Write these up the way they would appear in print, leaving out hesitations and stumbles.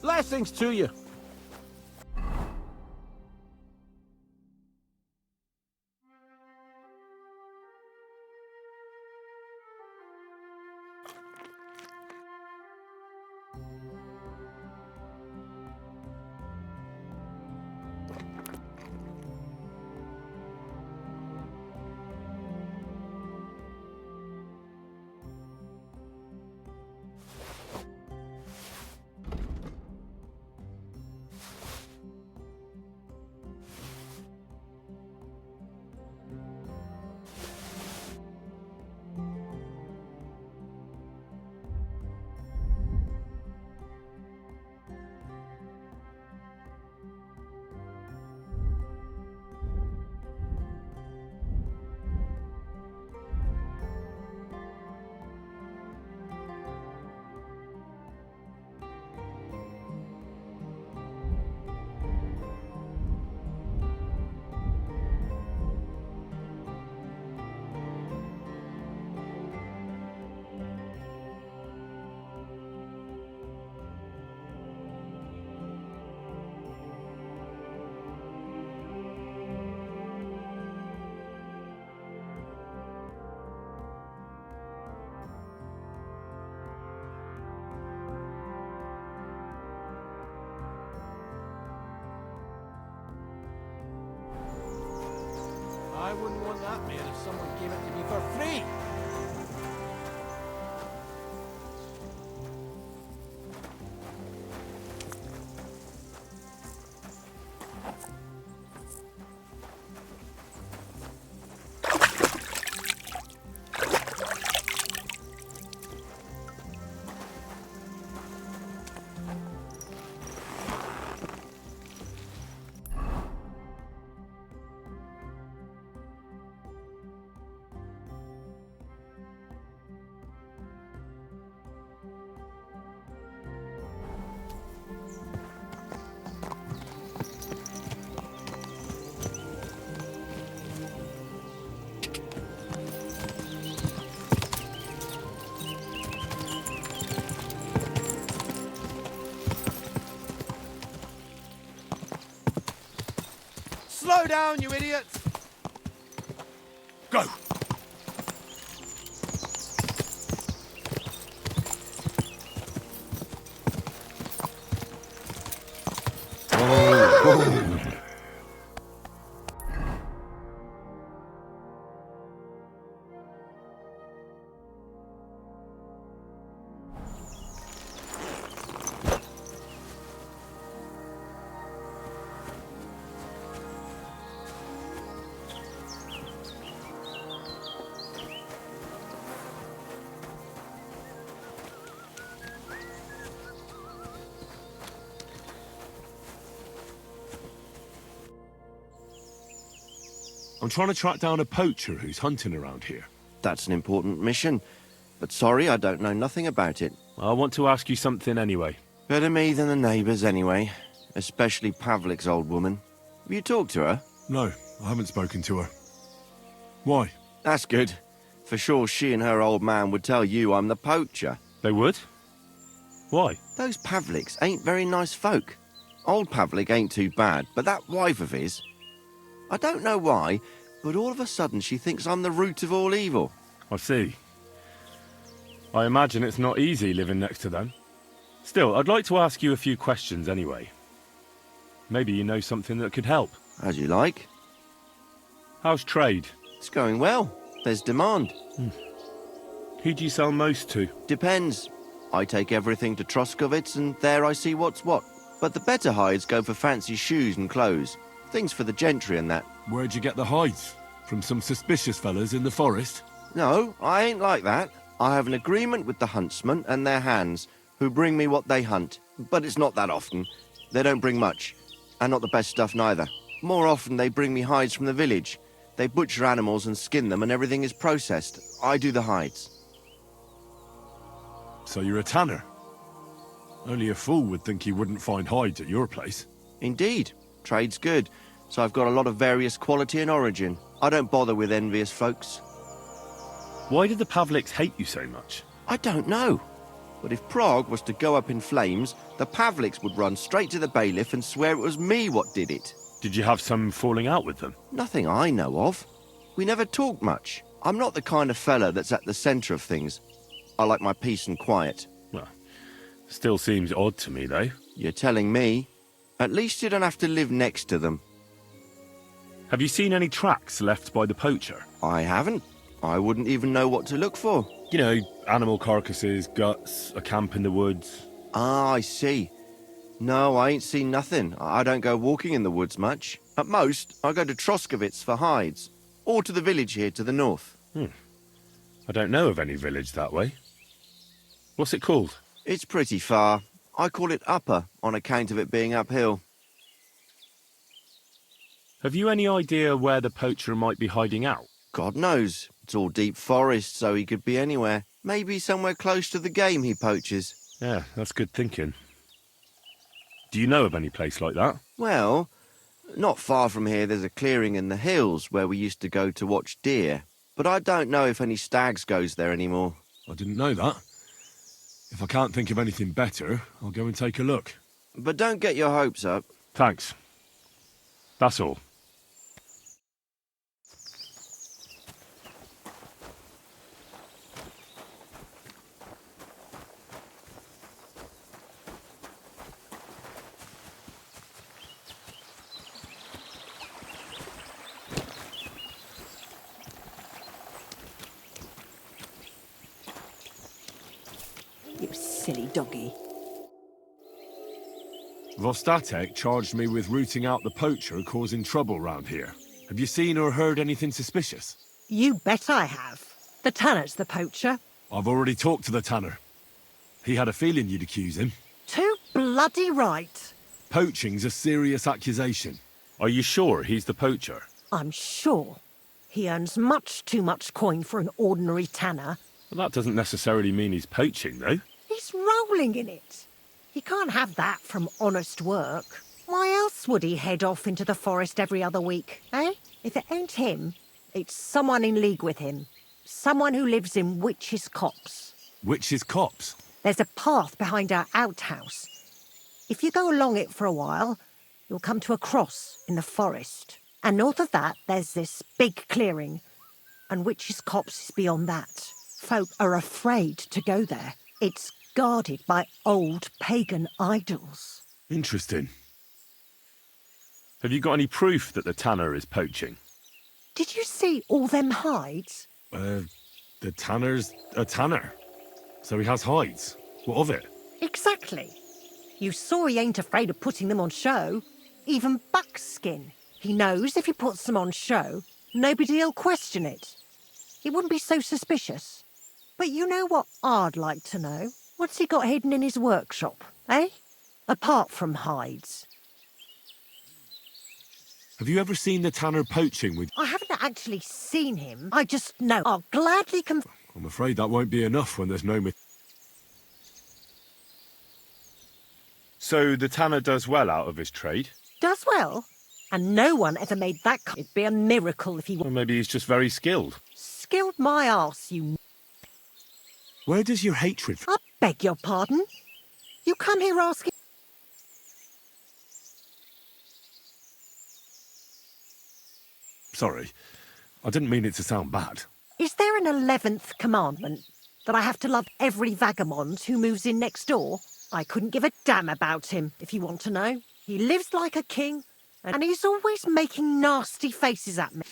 Blessings to you. I wouldn't want that, man, if someone gave it to me for free. Slow down, you idiot! Go! I'm trying to track down a poacher who's hunting around here. That's an important mission. But sorry, I don't know nothing about it. I want to ask you something anyway. Better me than the neighbours anyway. Especially Pavlik's old woman. Have you talked to her? No, I haven't spoken to her. Why? That's good. For sure she and her old man would tell you I'm the poacher. They would? Why? Those Pavliks ain't very nice folk. Old Pavlik ain't too bad, but that wife of his... I don't know why, but all of a sudden she thinks I'm the root of all evil. I see. I imagine it's not easy living next to them. Still, I'd like to ask you a few questions anyway. Maybe you know something that could help. As you like. How's trade? It's going well. There's demand. Who do you sell most to? Depends. I take everything to Troskovitz and there I see what's what. But the better hides go for fancy shoes and clothes. Things for the gentry and that. Where'd you get the hides? From some suspicious fellas in the forest? No, I ain't like that. I have an agreement with the huntsmen and their hands, who bring me what they hunt. But it's not that often. They don't bring much. And not the best stuff neither. More often they bring me hides from the village. They butcher animals and skin them and everything is processed. I do the hides. So you're a tanner? Only a fool would think you wouldn't find hides at your place. Indeed. Trade's good. So I've got a lot of various quality and origin. I don't bother with envious folks. Why did the Pavliks hate you so much? I don't know. But if Prague was to go up in flames, the Pavliks would run straight to the bailiff and swear it was me what did it. Did you have some falling out with them? Nothing I know of. We never talked much. I'm not the kind of fella that's at the centre of things. I like my peace and quiet. Well, still seems odd to me, though. You're telling me? At least you don't have to live next to them. Have you seen any tracks left by the poacher? I haven't. I wouldn't even know what to look for. You know, animal carcasses, guts, a camp in the woods. Ah, I see. No, I ain't seen nothing. I don't go walking in the woods much. At most, I go to Troskovitz for hides. Or to the village here to the north. I don't know of any village that way. What's it called? It's pretty far. I call it Upper on account of it being uphill. Have you any idea where the poacher might be hiding out? God knows. It's all deep forest, so he could be anywhere. Maybe somewhere close to the game he poaches. Yeah, that's good thinking. Do you know of any place like that? Well, not far from here there's a clearing in the hills where we used to go to watch deer. But I don't know if any stags goes there anymore. I didn't know that. If I can't think of anything better, I'll go and take a look. But don't get your hopes up. Thanks. That's all. You silly doggy. Vostatek charged me with rooting out the poacher causing trouble round here. Have you seen or heard anything suspicious? You bet I have. The tanner's the poacher. I've already talked to the tanner. He had a feeling you'd accuse him. Too bloody right. Poaching's a serious accusation. Are you sure he's the poacher? I'm sure. He earns much too much coin for an ordinary tanner. Well, that doesn't necessarily mean he's poaching, though. He's rolling in it. He can't have that from honest work. Why else would he head off into the forest every other week, eh? If it ain't him, it's someone in league with him. Someone who lives in Witch's Copse. Witch's Copse? There's a path behind our outhouse. If you go along it for a while, you'll come to a cross in the forest. And north of that, there's this big clearing. And Witch's Copse is beyond that. Folk are afraid to go there. It's guarded by old pagan idols. Interesting. Have you got any proof that the tanner is poaching? Did you see all them hides? The tanner's a tanner. So he has hides. What of it? Exactly. You saw he ain't afraid of putting them on show. Even buckskin. He knows if he puts them on show, nobody'll question it. He wouldn't be so suspicious. But you know what I'd like to know? What's he got hidden in his workshop, eh? Apart from hides. Have you ever seen the tanner poaching with... I haven't actually seen him. I just know. I'll gladly I'm afraid that won't be enough when there's no... So the tanner does well out of his trade? Does well. And no one ever made that... It'd be a miracle if he... Or maybe he's just very skilled. Skilled my arse, you... Where does your hatred... I beg your pardon? You come here asking... Sorry. I didn't mean it to sound bad. Is there an 11th commandment? That I have to love every vagabond who moves in next door? I couldn't give a damn about him, if you want to know. He lives like a king, and he's always making nasty faces at me.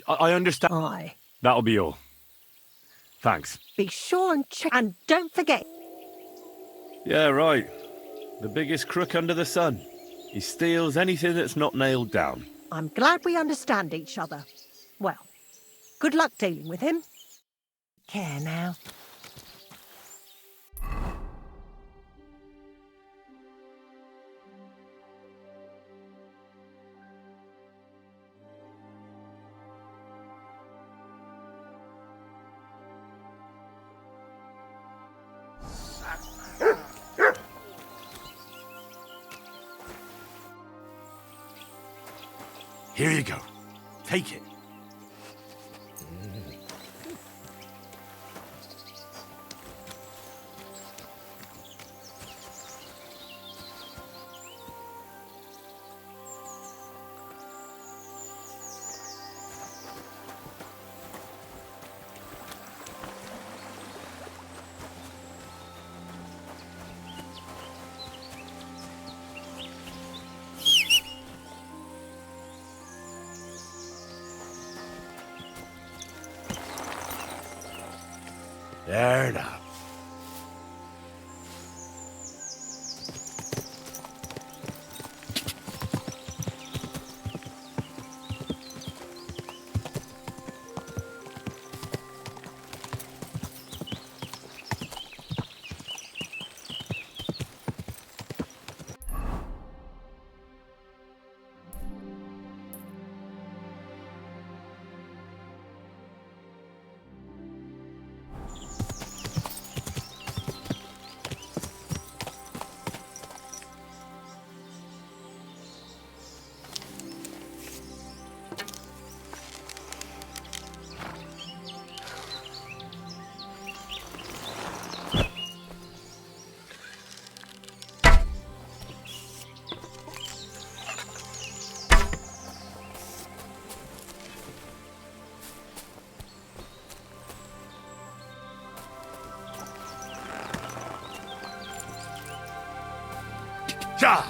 I understand. Aye. That'll be all. Thanks. Be sure and check, and don't forget... Yeah, right. The biggest crook under the sun. He steals anything that's not nailed down. I'm glad we understand each other. Well, good luck dealing with him. Care now. Here you go. Take it. Fair enough. Ja!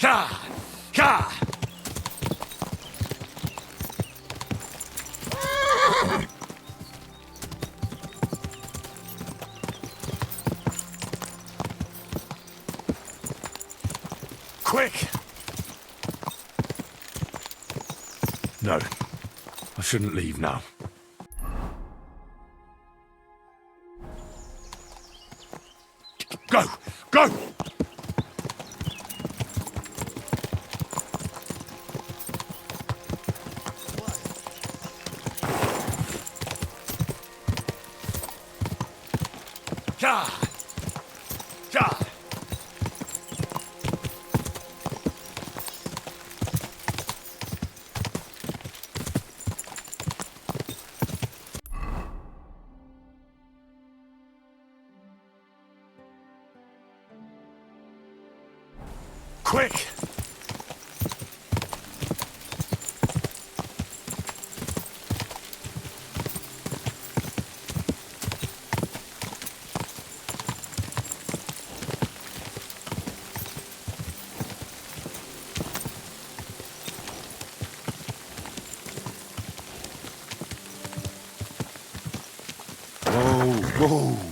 Ka! Ka! Quick! No, I shouldn't leave now. Go! Go! Ja! Ja! Quick! Whoa, whoa.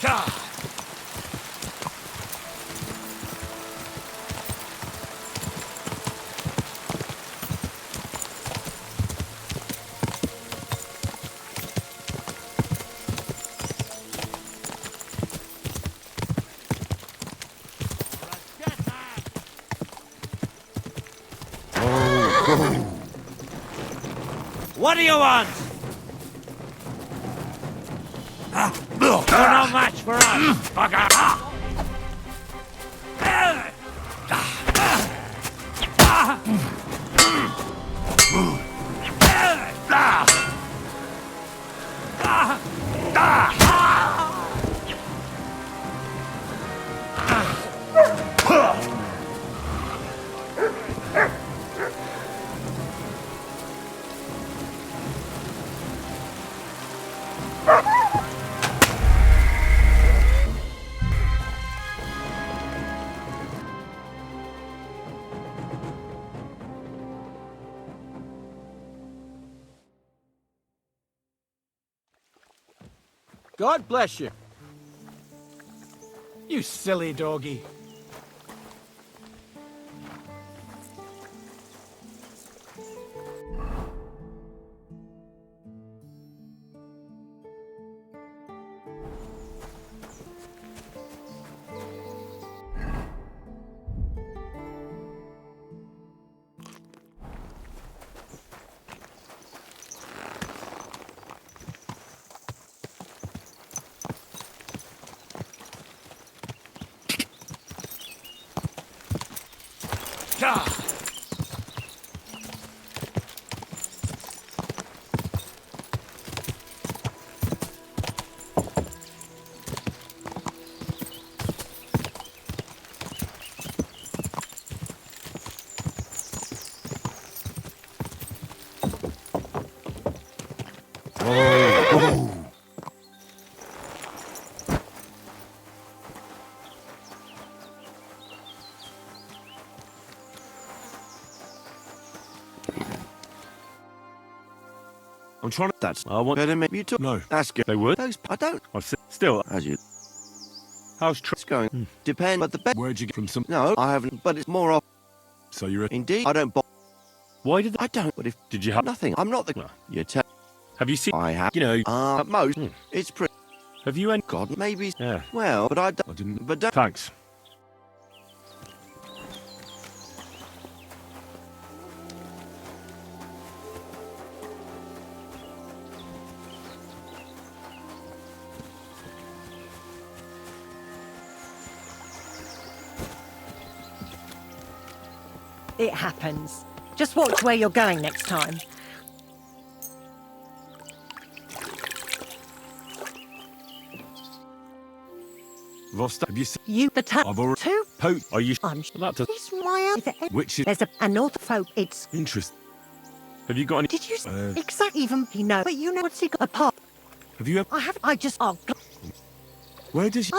What do you want? You're no match for us, fucker! God bless you. You silly doggy. I'm trying to... That's I want... better. Maybe you took. No. That's good. They would? Those. I don't. I've seen... Still, As you. how's It's going. Depend. But the best. Where'd you get from some... No, I haven't. But it's more off. So you're a... Indeed. I don't. Why did... I don't. But if Did you have... nothing, I'm not the. Well. You tell. Have you seen... I have. You know... At most, it's pretty. Have you any... God, maybe. Yeah. Well, but I don't. I didn't... But don't. Thanks. It happens. Just watch where you're going next time. Vosta, have you seen... You, the I've already... two. Are you... I'm That does... It's why Which is... there's an old folk. It's. Interest. Have you got any... Did you exactly even he know? But you know what's he got a pop? Have you ever... I have. I just. Oh, God. Where does...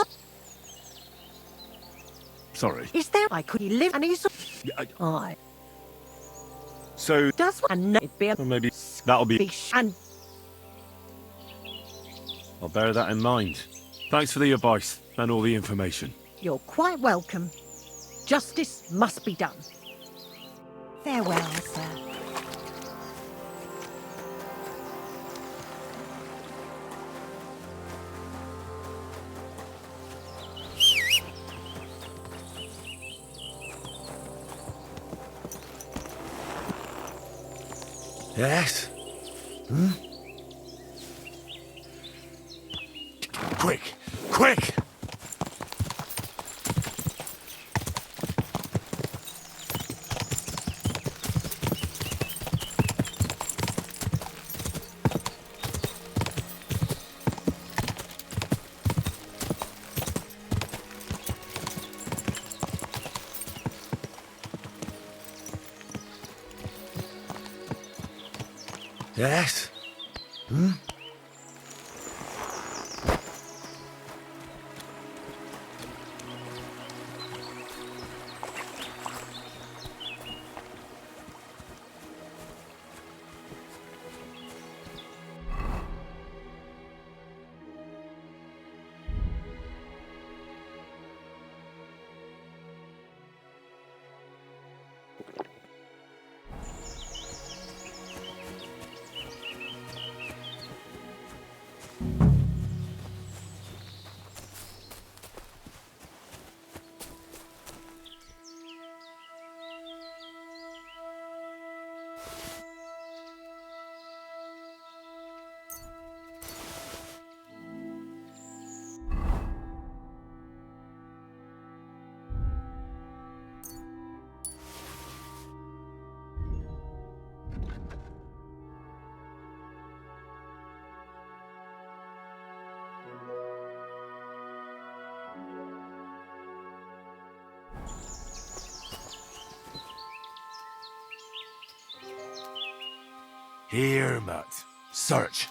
Sorry. Is there? I could he live and he's. Yeah, I. So... Does and no beer. Well, maybe... That'll be... Fish and I'll bear that in mind. Thanks for the advice and all the information. you're quite welcome. Justice must be done. Farewell, sir. Yes? Quick! Quick! Yes? Here, Matt. Search.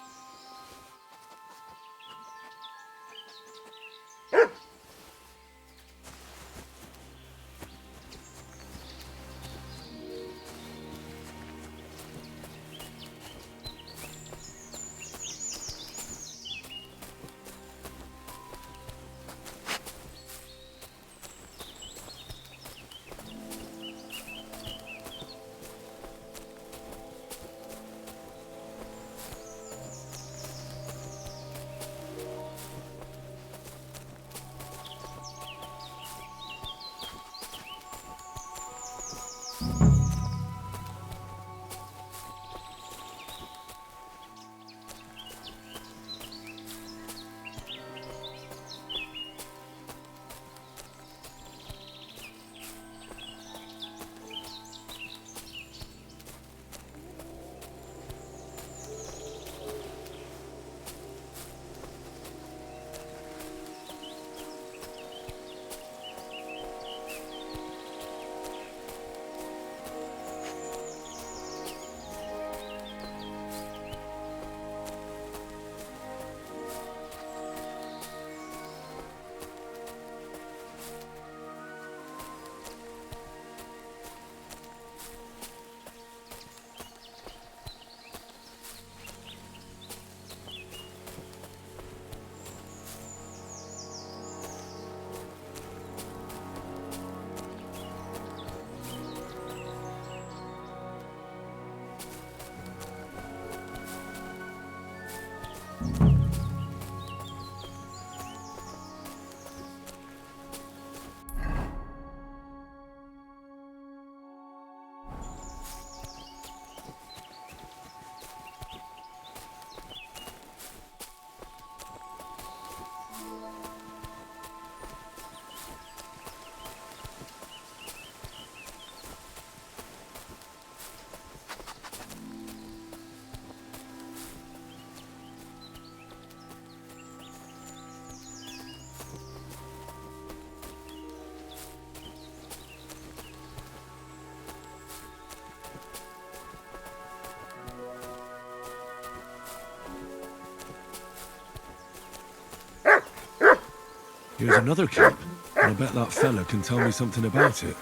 Here's another camp, and I bet that fella can tell me something about it.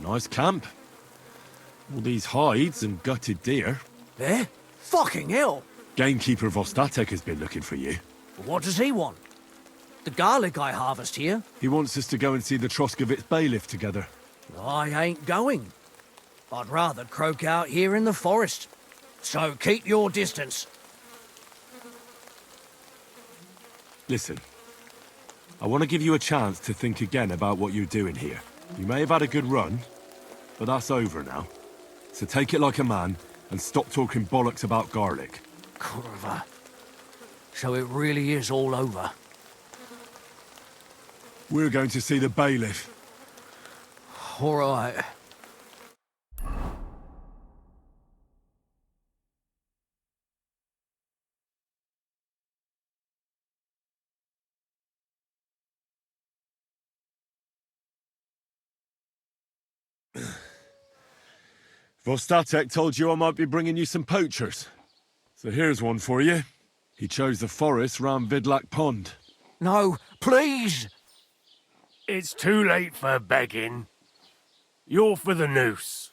Nice camp. All these hides and gutted deer. Eh? Fucking hell! Gamekeeper Vostatek has been looking for you. What does he want? The garlic I harvest here? He wants us to go and see the Troskovitz bailiff together. I ain't going. I'd rather croak out here in the forest. So keep your distance. Listen, I want to give you a chance to think again about what you're doing here. You may have had a good run, but that's over now. So take it like a man and stop talking bollocks about garlic. Kurva. So it really is all over. We're going to see the bailiff. All right. Vostatek told you I might be bringing you some poachers. So here's one for you. He chose the forest round Vidlak Pond. No, please! It's too late for begging. You're for the noose.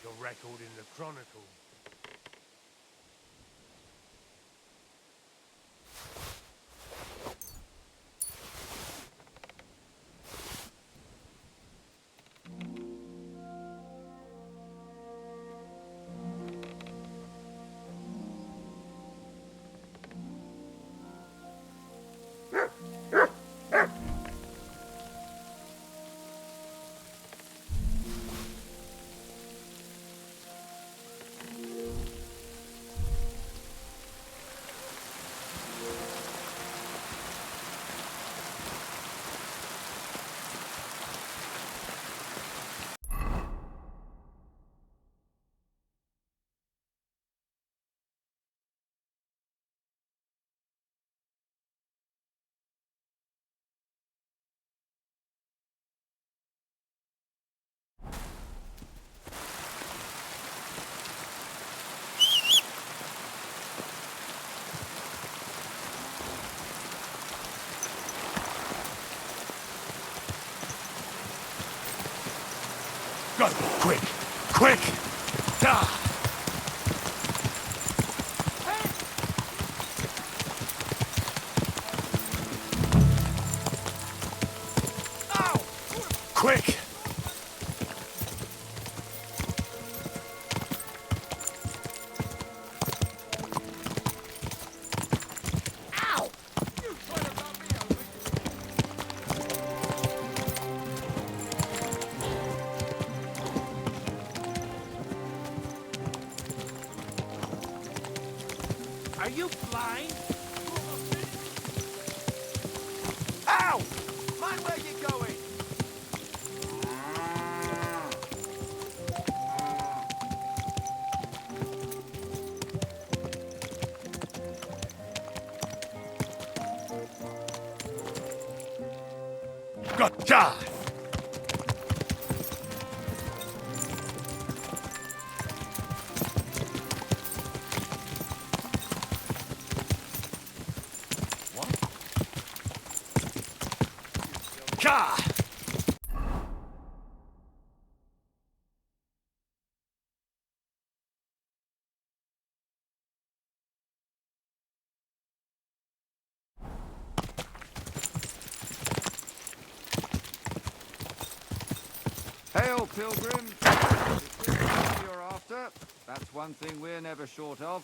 a record in the Chronicle. Go! Quick! Quick! Ah! Quick! Are you blind? Ow! Mind where you're going! Gotcha! Ka! Hail, pilgrims! If this is what you're after, that's one thing we're never short of.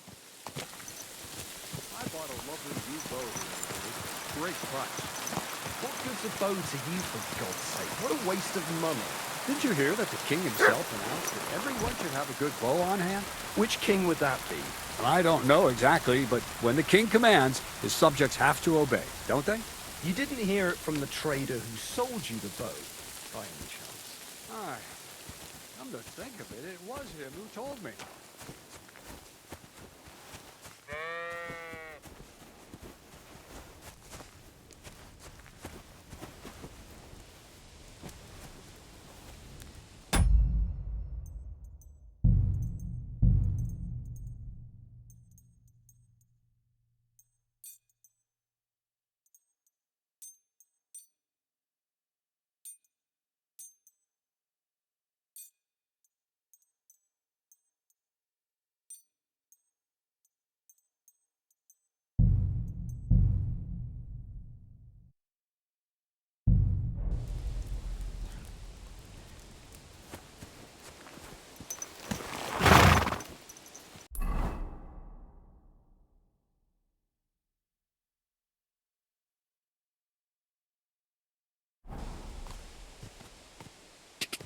I bought a lovely new bow here. Great price. What good's a bow to you, for God's sake? What a waste of money. Didn't you hear that the king himself announced that everyone should have a good bow on hand? Which king would that be? Well, I don't know exactly, but when the king commands, his subjects have to obey, don't they? You didn't hear it from the trader who sold you the bow, by any chance? Aye. Come to think of it, it was him who told me.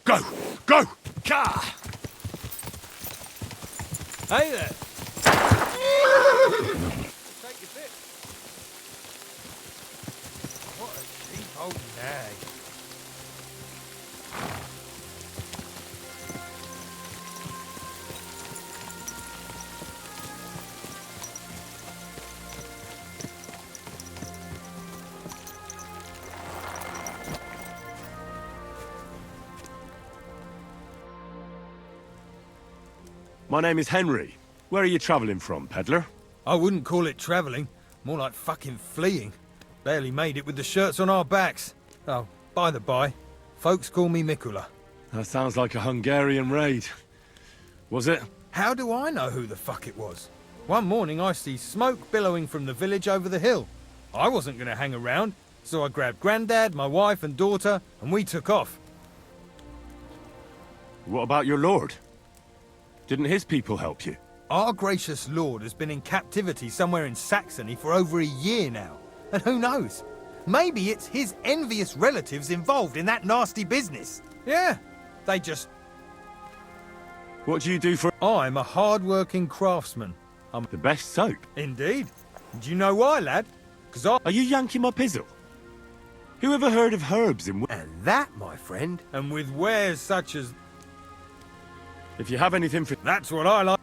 Go! Go! Ka! Hey there! Take your pick. What a cheap old nag. My name is Henry. Where are you travelling from, peddler? I wouldn't call it travelling, more like fucking fleeing. Barely made it with the shirts on our backs. Oh, by the by, folks call me Mikula. That sounds like a Hungarian raid. Was it? How do I know who the fuck it was? One morning I see smoke billowing from the village over the hill. I wasn't going to hang around, so I grabbed Grandad, my wife and daughter, and we took off. What about your lord? Didn't his people help you? Our gracious lord has been in captivity somewhere in Saxony for over a year now. And who knows? Maybe it's his envious relatives involved in that nasty business. Yeah, they just... What do you do for... I'm a hard-working craftsman. I'm... The best soap? Indeed. Do you know why, lad? Because I... Are you yanking my pizzle? Who ever heard of herbs in... And that, my friend, And with wares such as... If you have anything for... That's what I like.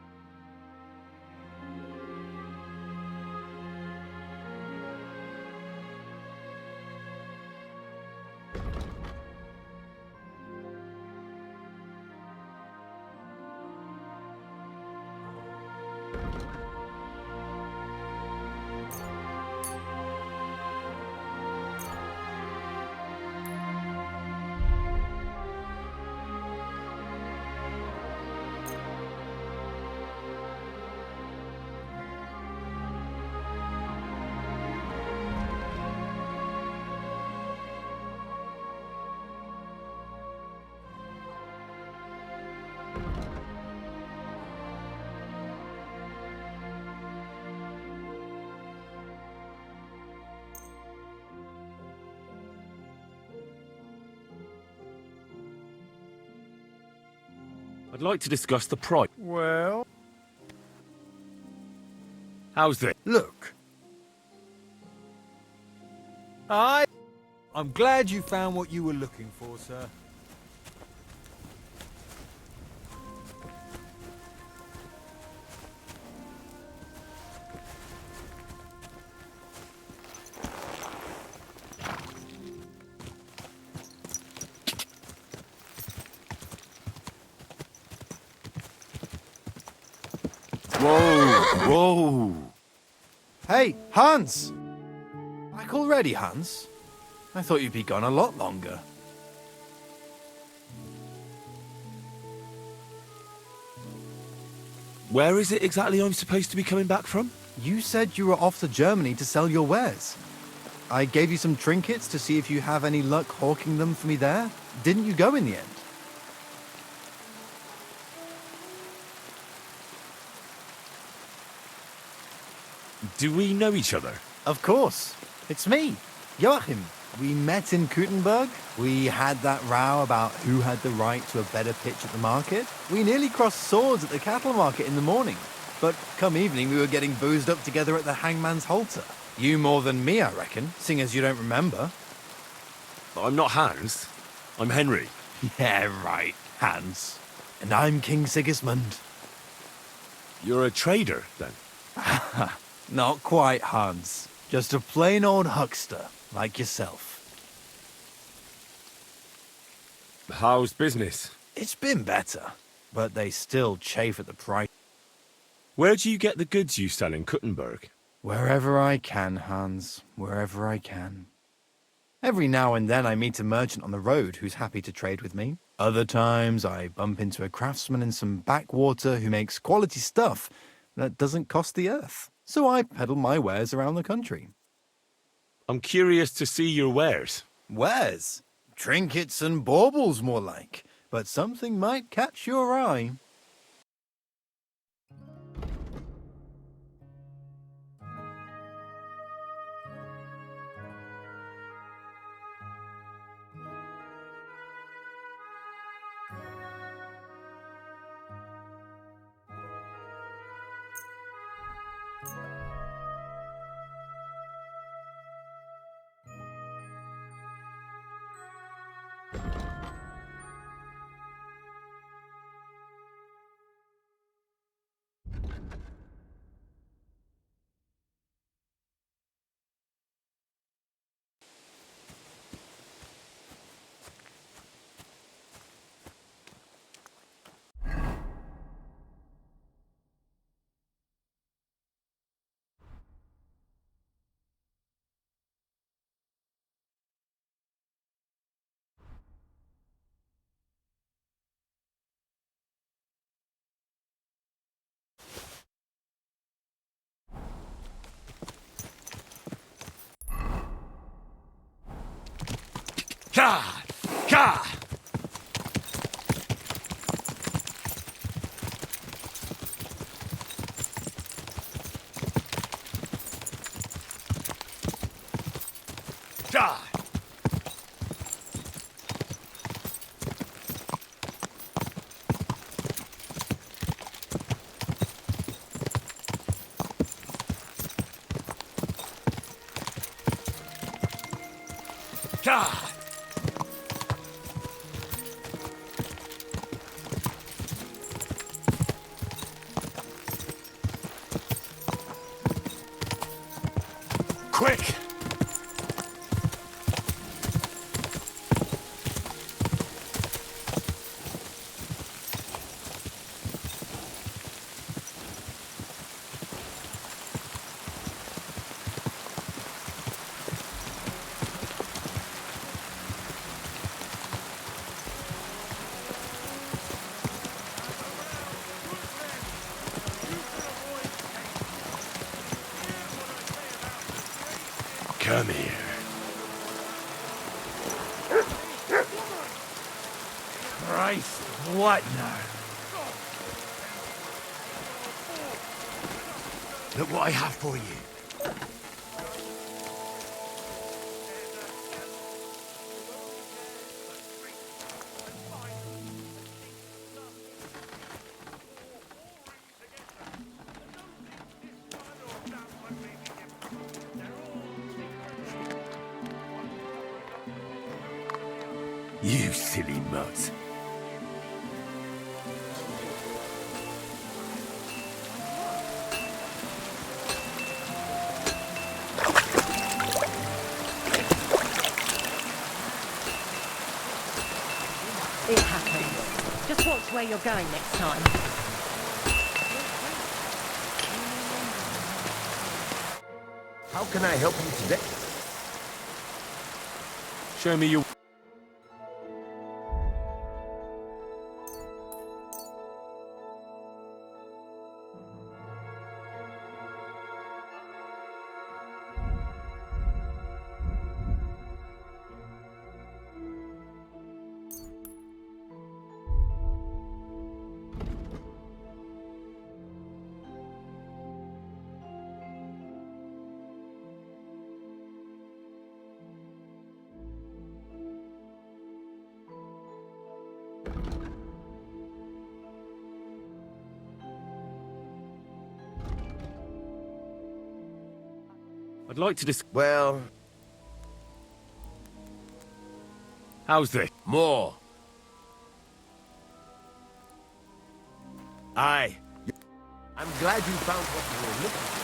I'd like to discuss the price. Well... How's this? Look. I'm glad you found what you were looking for, sir. Whoa! Whoa! Hey, Hans! Back already, Hans? I thought you'd be gone a lot longer. Where is it exactly I'm supposed to be coming back from? You said you were off to Germany to sell your wares. I gave you some trinkets to see if you have any luck hawking them for me there. Didn't you go in the end? Do we know each other? Of course. It's me, Joachim. We met in Gutenberg. We had that row about who had the right to a better pitch at the market. We nearly crossed swords at the cattle market in the morning. But come evening, we were getting boozed up together at the hangman's halter. You more than me, I reckon, seeing as you don't remember. I'm not Hans. I'm Henry. Yeah, right, Hans. And I'm King Sigismund. You're a trader, then? Not quite, Hans. Just a plain old huckster, like yourself. How's business? It's been better, but they still chafe at the price. Where do you get the goods you sell in Kuttenberg? Wherever I can, Hans. Wherever I can. Every now and then I meet a merchant on the road who's happy to trade with me. Other times I bump into a craftsman in some backwater who makes quality stuff that doesn't cost the earth. So I peddle my wares around the country. I'm curious to see your wares. Wares? Trinkets and baubles, more like. But something might catch your eye. Ka! Ka! Ka! Ka! Quick! Come here. Christ, what now? Look what I have for you. You silly mutt. It happens. Just watch where you're going next time. How can I help you today? Show me your... I'd like to Well, How's this? more. Aye. I'm glad you found what you were looking for.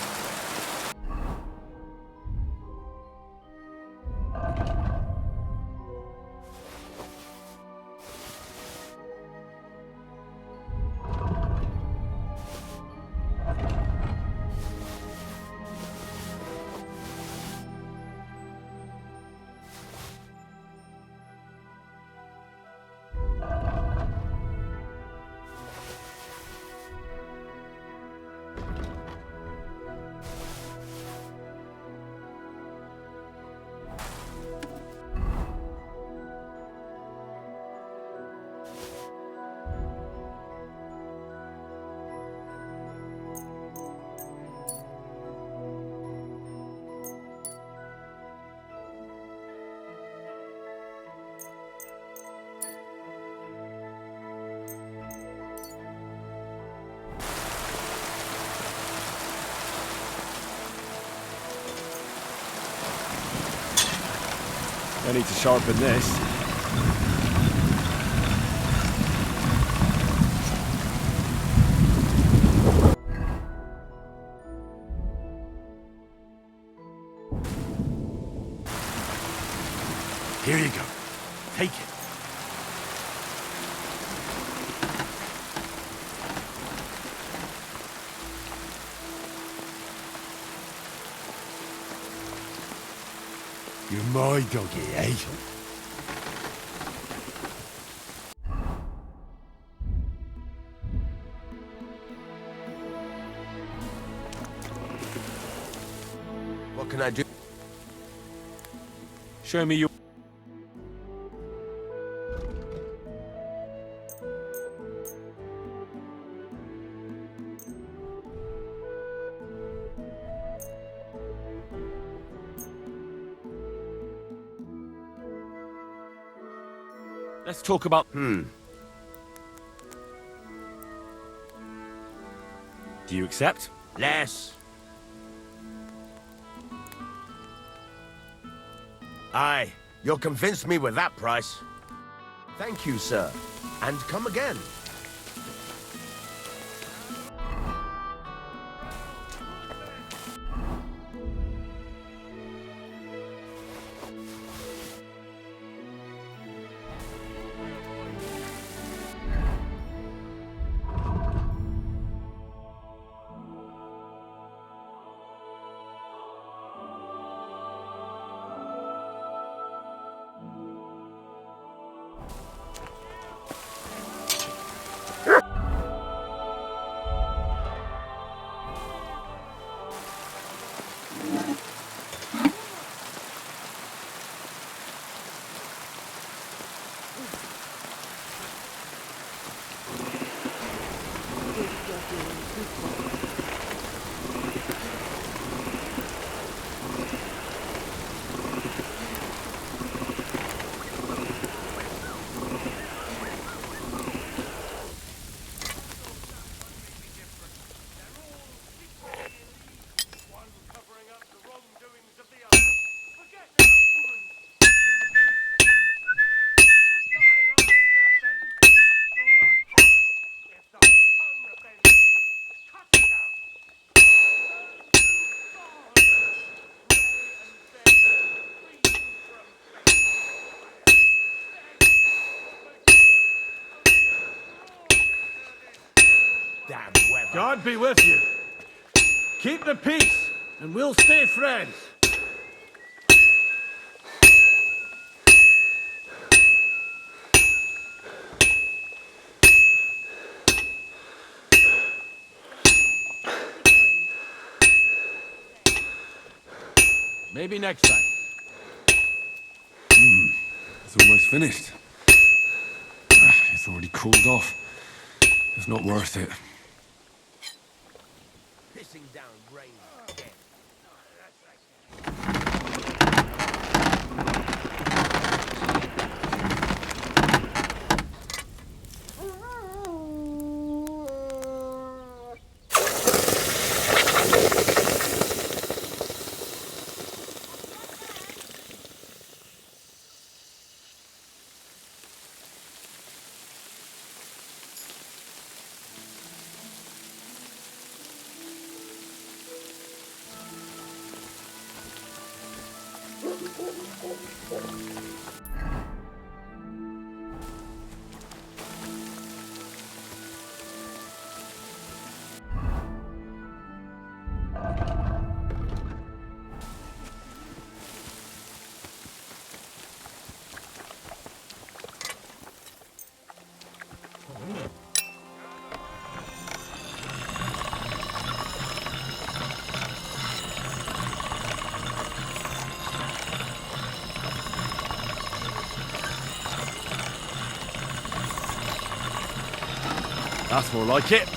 I need to sharpen this. Here you go. Take it. You're my doggy, eh? What can I do? Show me your... Let's talk about... Hmm. Do you accept? Less. Aye, you'll convince me with that price. Thank you, sir. And come again. Damn weather. God be with you. Keep the peace, and we'll stay friends. Maybe next time. It's almost finished. It's already cooled off. It's not worth it. Pissing down rain again. That's more like it.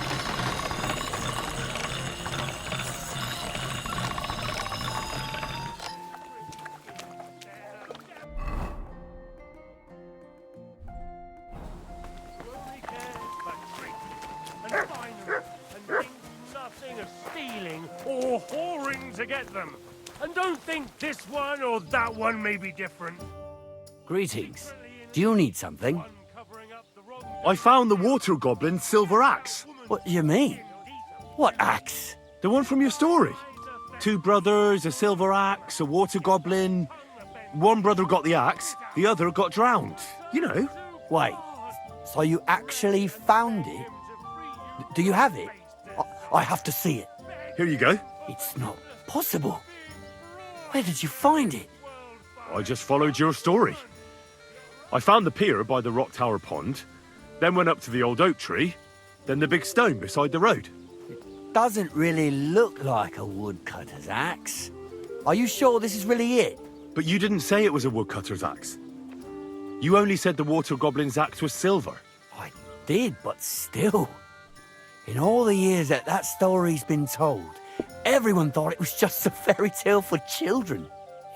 Nothing of stealing or whoring to get them. And don't think this one or that one may be different. Greetings. Do you need something? I found the water goblin's silver axe. What do you mean? What axe? The one from your story. 2 brothers, a silver axe, a water goblin. One brother got the axe, the other got drowned. You know. Wait, so you actually found it? Do you have it? I have to see it. Here you go. It's not possible. Where did you find it? I just followed your story. I found the pier by the rock tower pond, then went up to the old oak tree, then the big stone beside the road. Doesn't really look like a woodcutter's axe. Are you sure this is really it? But you didn't say it was a woodcutter's axe. You only said the water goblin's axe was silver. I did, but still. In all the years that story's been told, everyone thought it was just a fairy tale for children.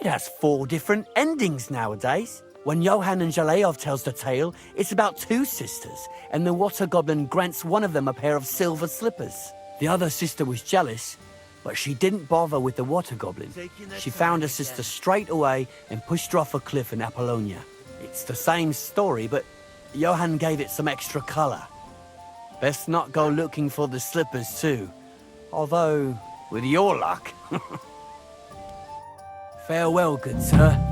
It has 4 different endings nowadays. When Johann and Jaleov tells the tale, it's about two sisters, and the water goblin grants one of them a pair of silver slippers. The other sister was jealous, but she didn't bother with the water goblin. She found her sister straight away and pushed her off a cliff in Apollonia. It's the same story, but Johann gave it some extra color. Best not go looking for the slippers too. Although, with your luck... Farewell, good sir.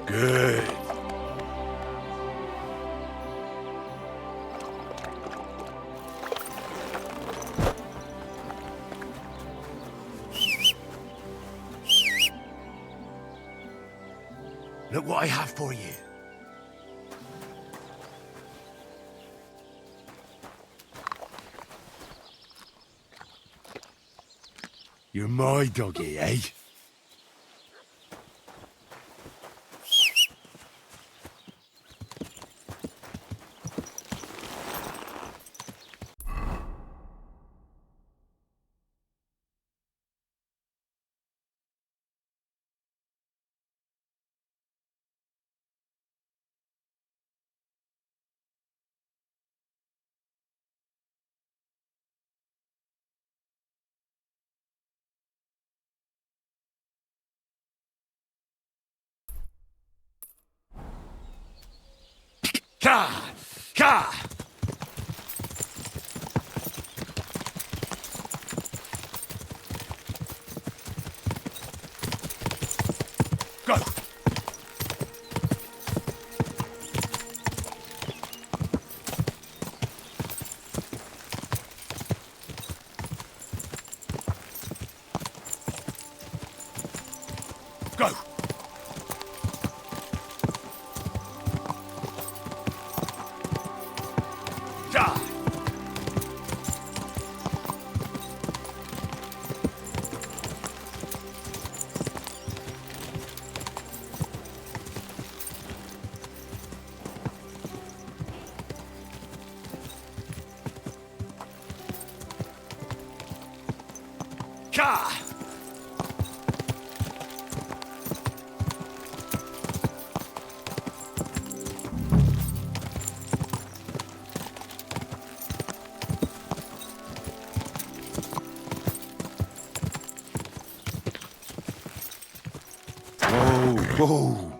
Good. Look what I have for you. You're my doggy, eh? Ka! Ka! Go! Go! Ja! Ka! Whoa, whoa.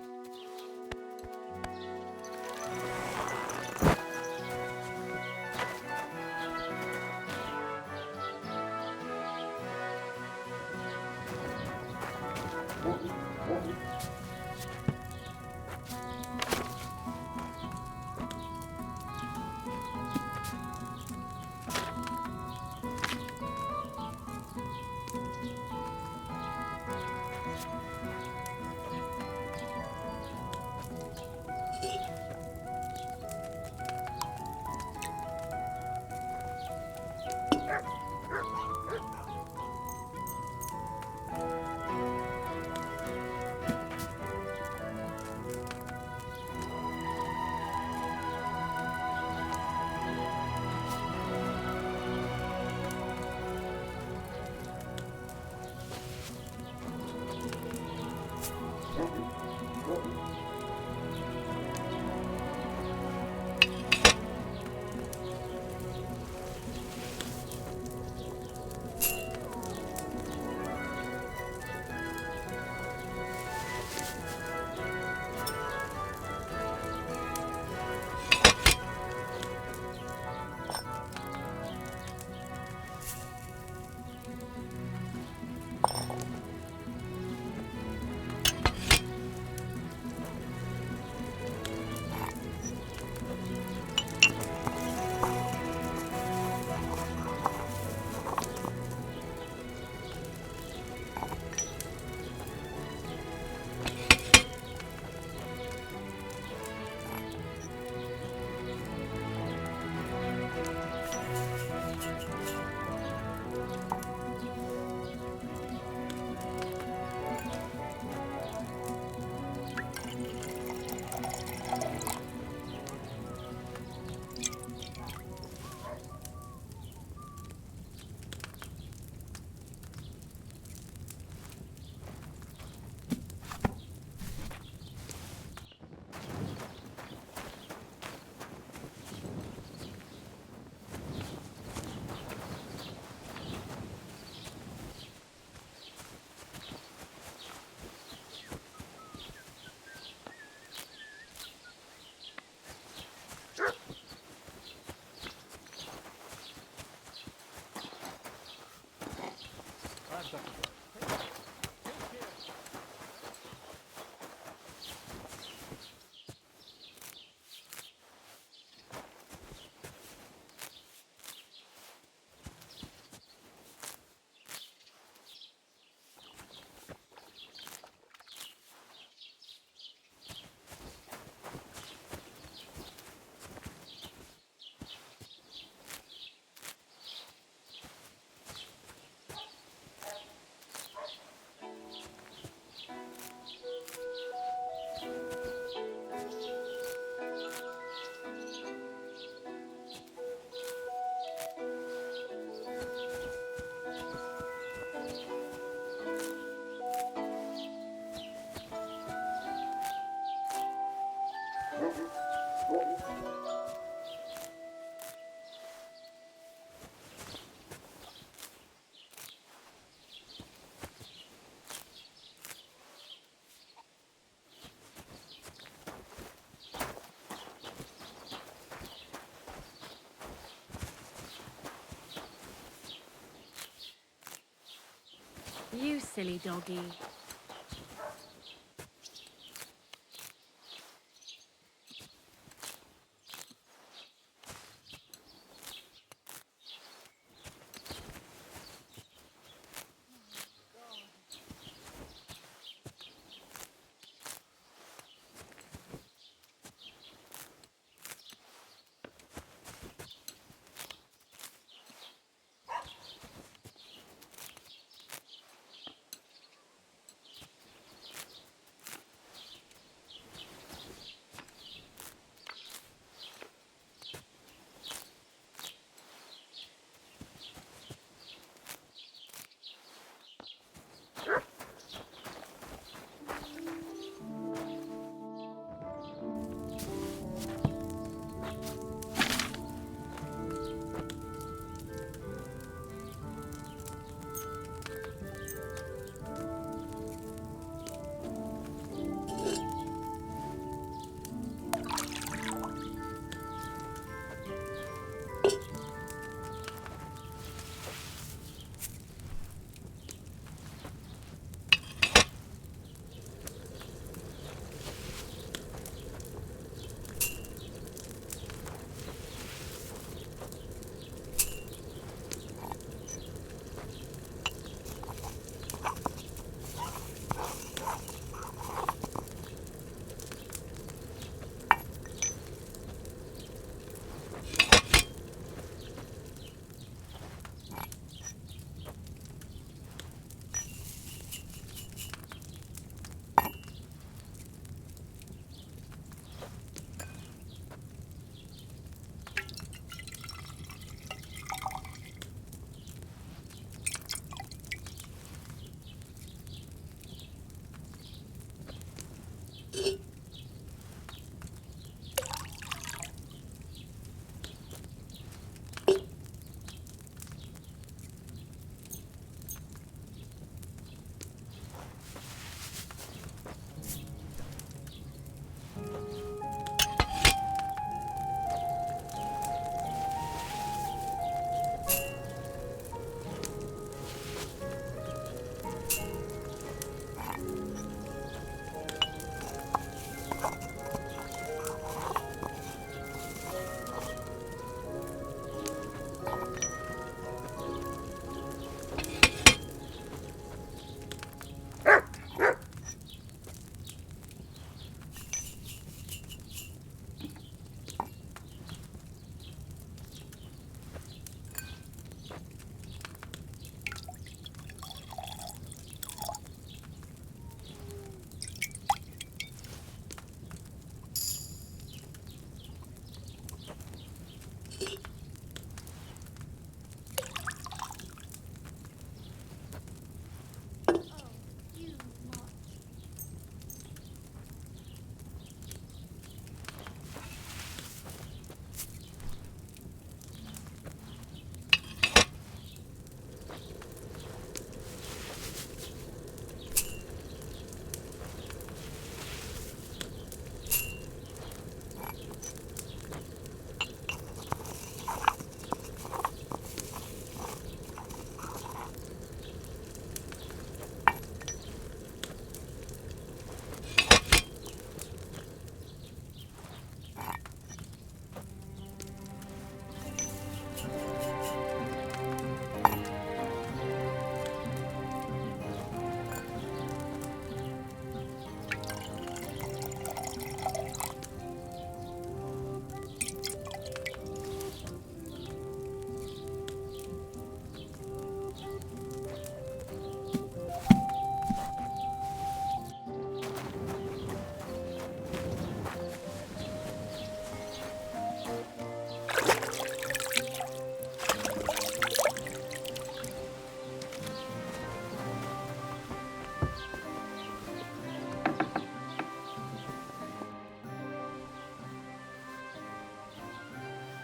You silly doggy.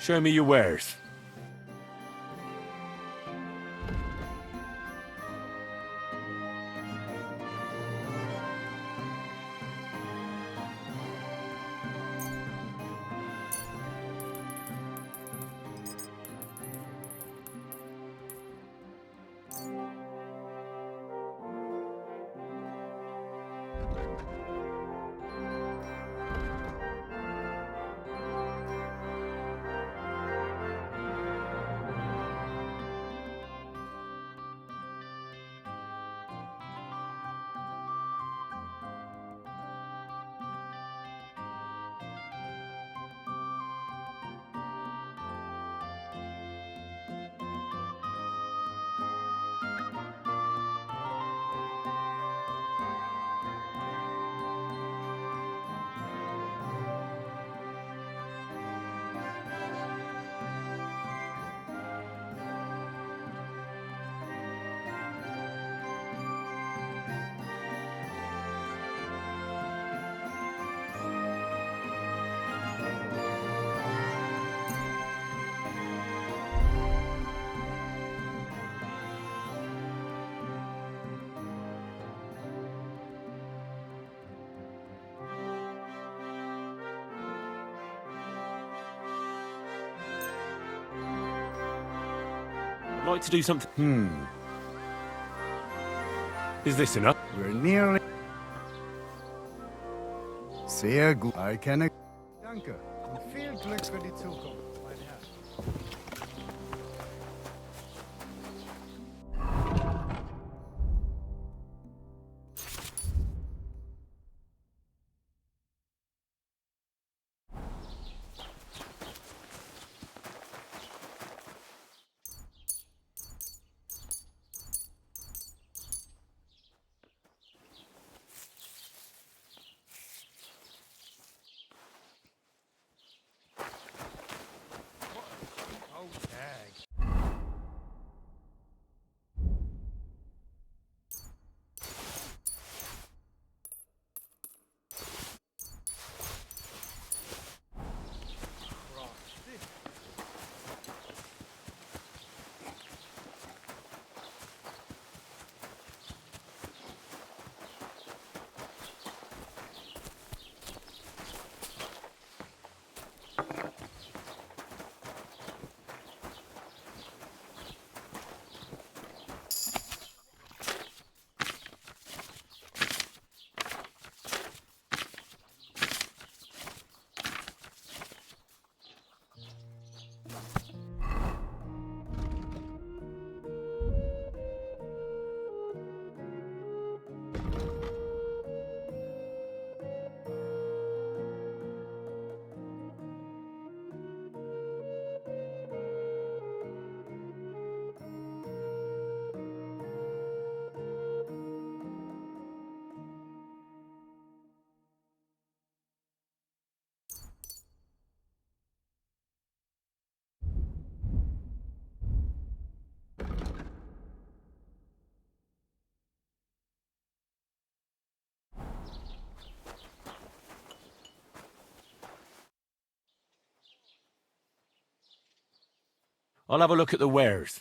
Show me your wares. I'd like to do something. Is this enough? We're nearly... Sehr gut. I can... Danke. Und viel Glück für die Zukunft, mein Herr. I'll have a look at the wares.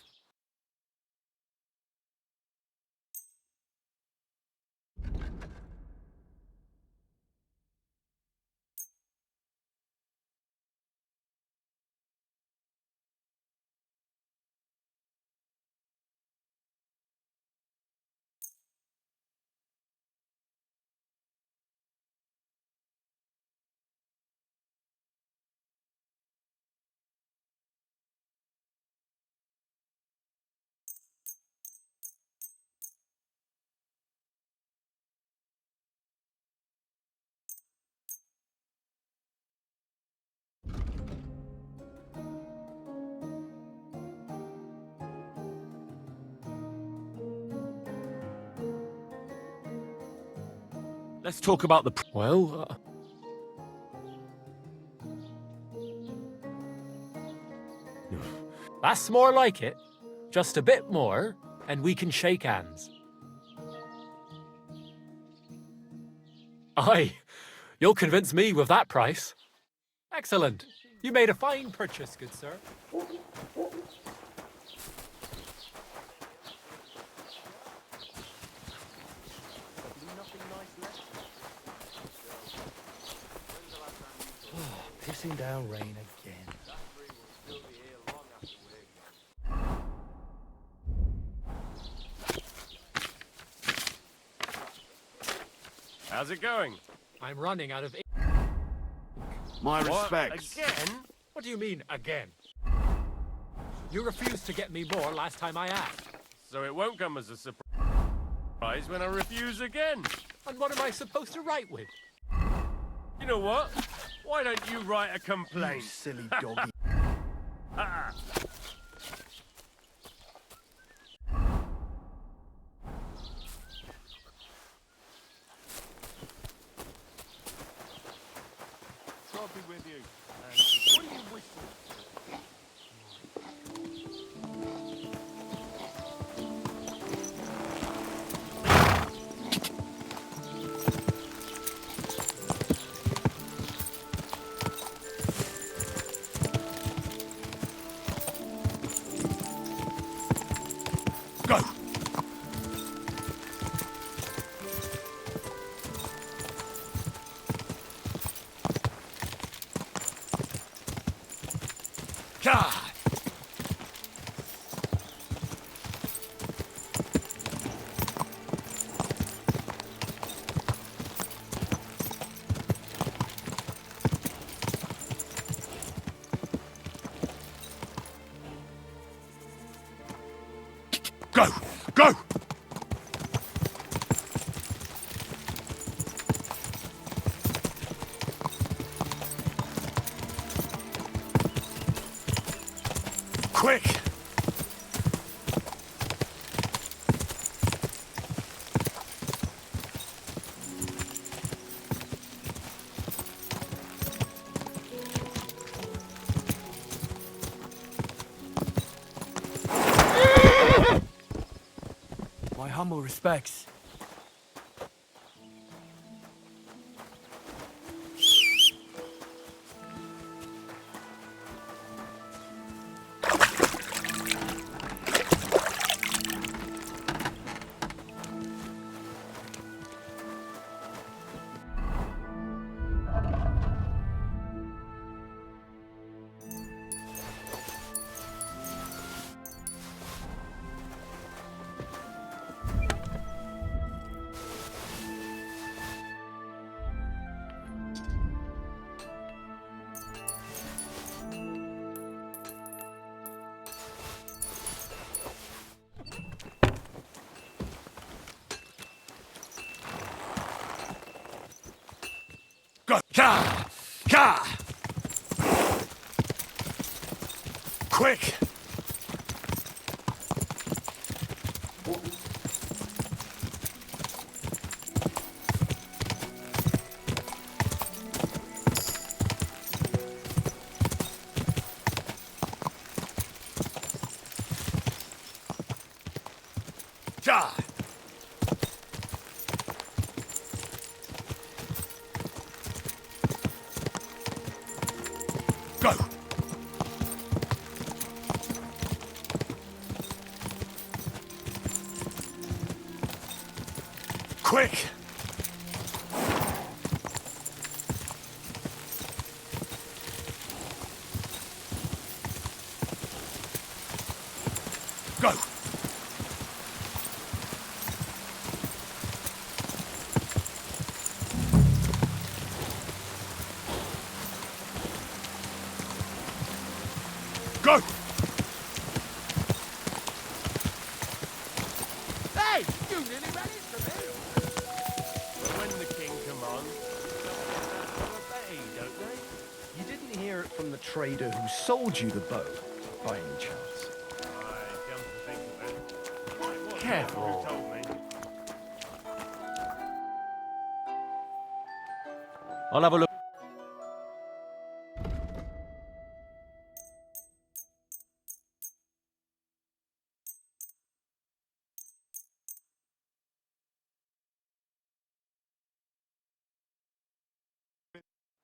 Let's talk about the... Well, that's more like it. Just a bit more, and we can shake hands. Aye, you'll convince me with that price. Excellent. You made a fine purchase, good sir. Pissing down rain again. How's it going? I'm running out of ink. My What? respects. Again? What do you mean, again? You refused to get me more last time I asked. So it won't come as a surprise when I refuse again. And what am I supposed to write with? You know what? Why don't you write a complaint? You silly doggy. Ah. God be with you. What are you whistling? Go! God! Go! Go! Quick! My humble respects. Go! Ka! Ka! Quick! Ja! Go! Quick! Go! Go! Hey! You nearly ran into me! But when the king commands, they obey, don't they? You didn't hear it from the trader who sold you the bow, by any chance? Aye, come to think of it. It was Careful. who told me. I'll have a look.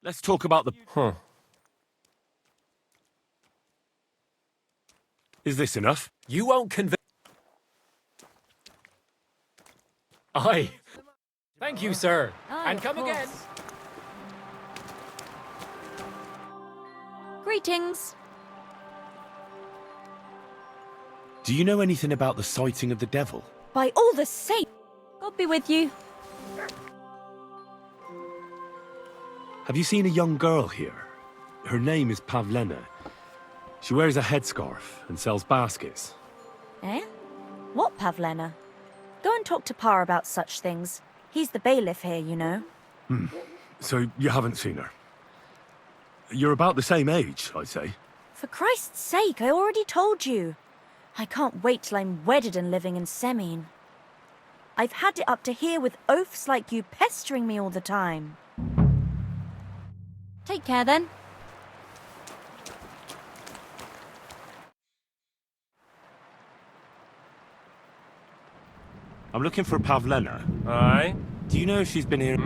Let's talk about the... Huh. Is this enough? You won't convince... Aye. Thank you, sir. Aye, And of come course. again. Greetings. Do you know anything about the sighting of the devil? By all the saints, God be with you. Have you seen a young girl here? Her name is Pavlena. She wears a headscarf and sells baskets. Eh? What, Pavlena? Go and talk to Pa about such things. He's the bailiff here, you know. So you haven't seen her? You're about the same age, I'd say. For Christ's sake, I already told you. I can't wait till I'm wedded and living in Semine. I've had it up to here with oafs like you pestering me all the time. Take care then. I'm looking for Pavlena. Aye. Do you know if she's been here?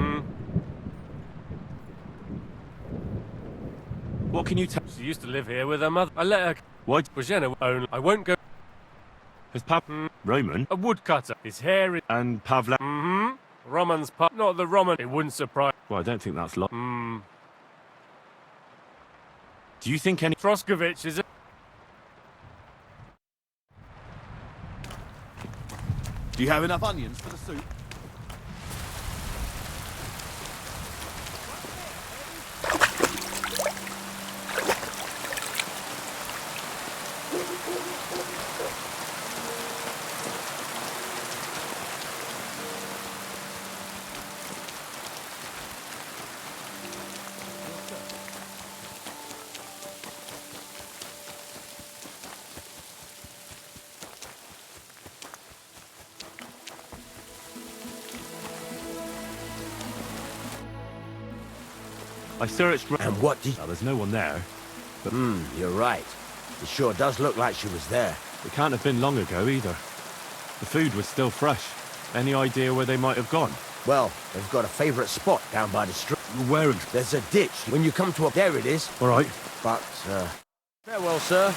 What can you tell? She used to live here with her mother. I let her... What? Bozhena own... I won't go... Has Roman? A woodcutter. His hair is... And Pavlena? Mm-hmm. Roman's part. Not the Roman. It wouldn't surprise... Well, I don't think that's lo- Hmm. Do you think any... Troskovich, is it? Do you have enough onions for the soup? I searched... And what did... Well, there's no one there. But you're right. It sure does look like she was there. it can't have been long ago either. The food was still fresh. Any idea where they might have gone? Well, they've got a favourite spot down by the street. Where? There's a ditch. When you come to a... There it is. All right. But, farewell, sir.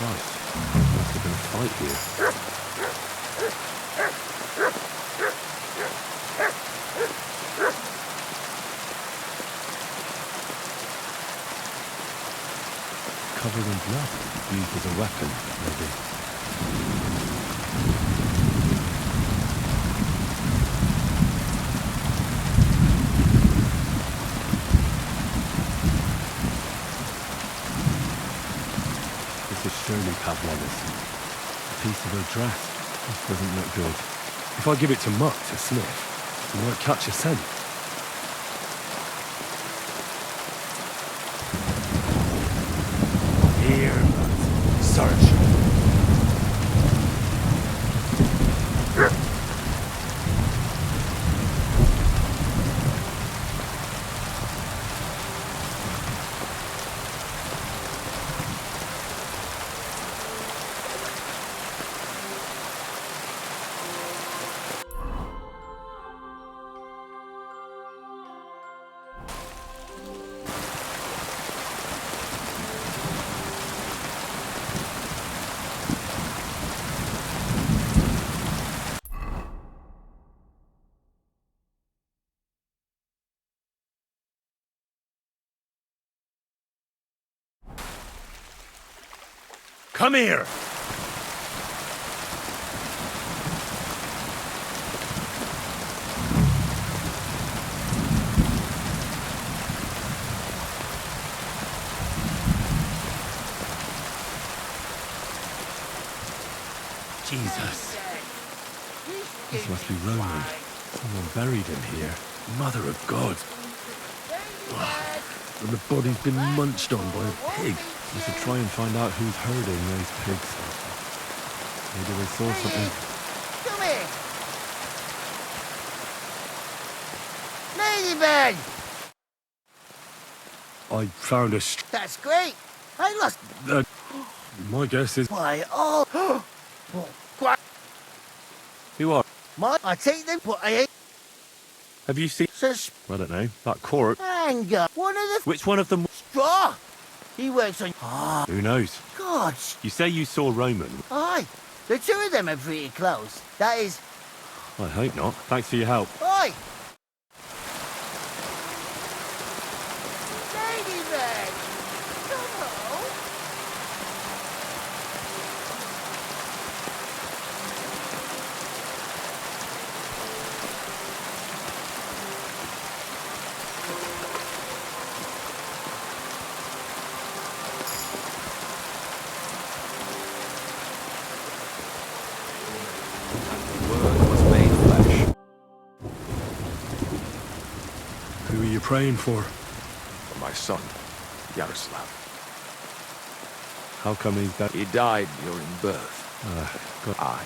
Must have been a fight here. Covered in blood, used as a weapon, maybe. This is surely Pavlova's. A piece of her dress. This doesn't look good. If I give it to Mutt to sniff, he might catch a scent. Here, Mutt. Search. Come here! Jesus. This must be Roman. Someone buried him here. Mother of God. And the body's been munched on by a pig. We should try and find out who's herding those pigs. Maybe they saw something. Come here. Ladybird! I found a That's great. I lost... my guess is... Why, oh... Quite... Who are... I take them, but I ain't... Have you seen... I don't know. That court. Hang on. One of the... Which one of them... Straw! He works on... Who knows? God. You say you saw Roman. Aye. The two of them are pretty close. That is... I hope not. Thanks for your help. Aye. Ladybird! Come on. Who are you praying for? For my son, Yaroslav. How come he's dead? He died during birth. God. Aye,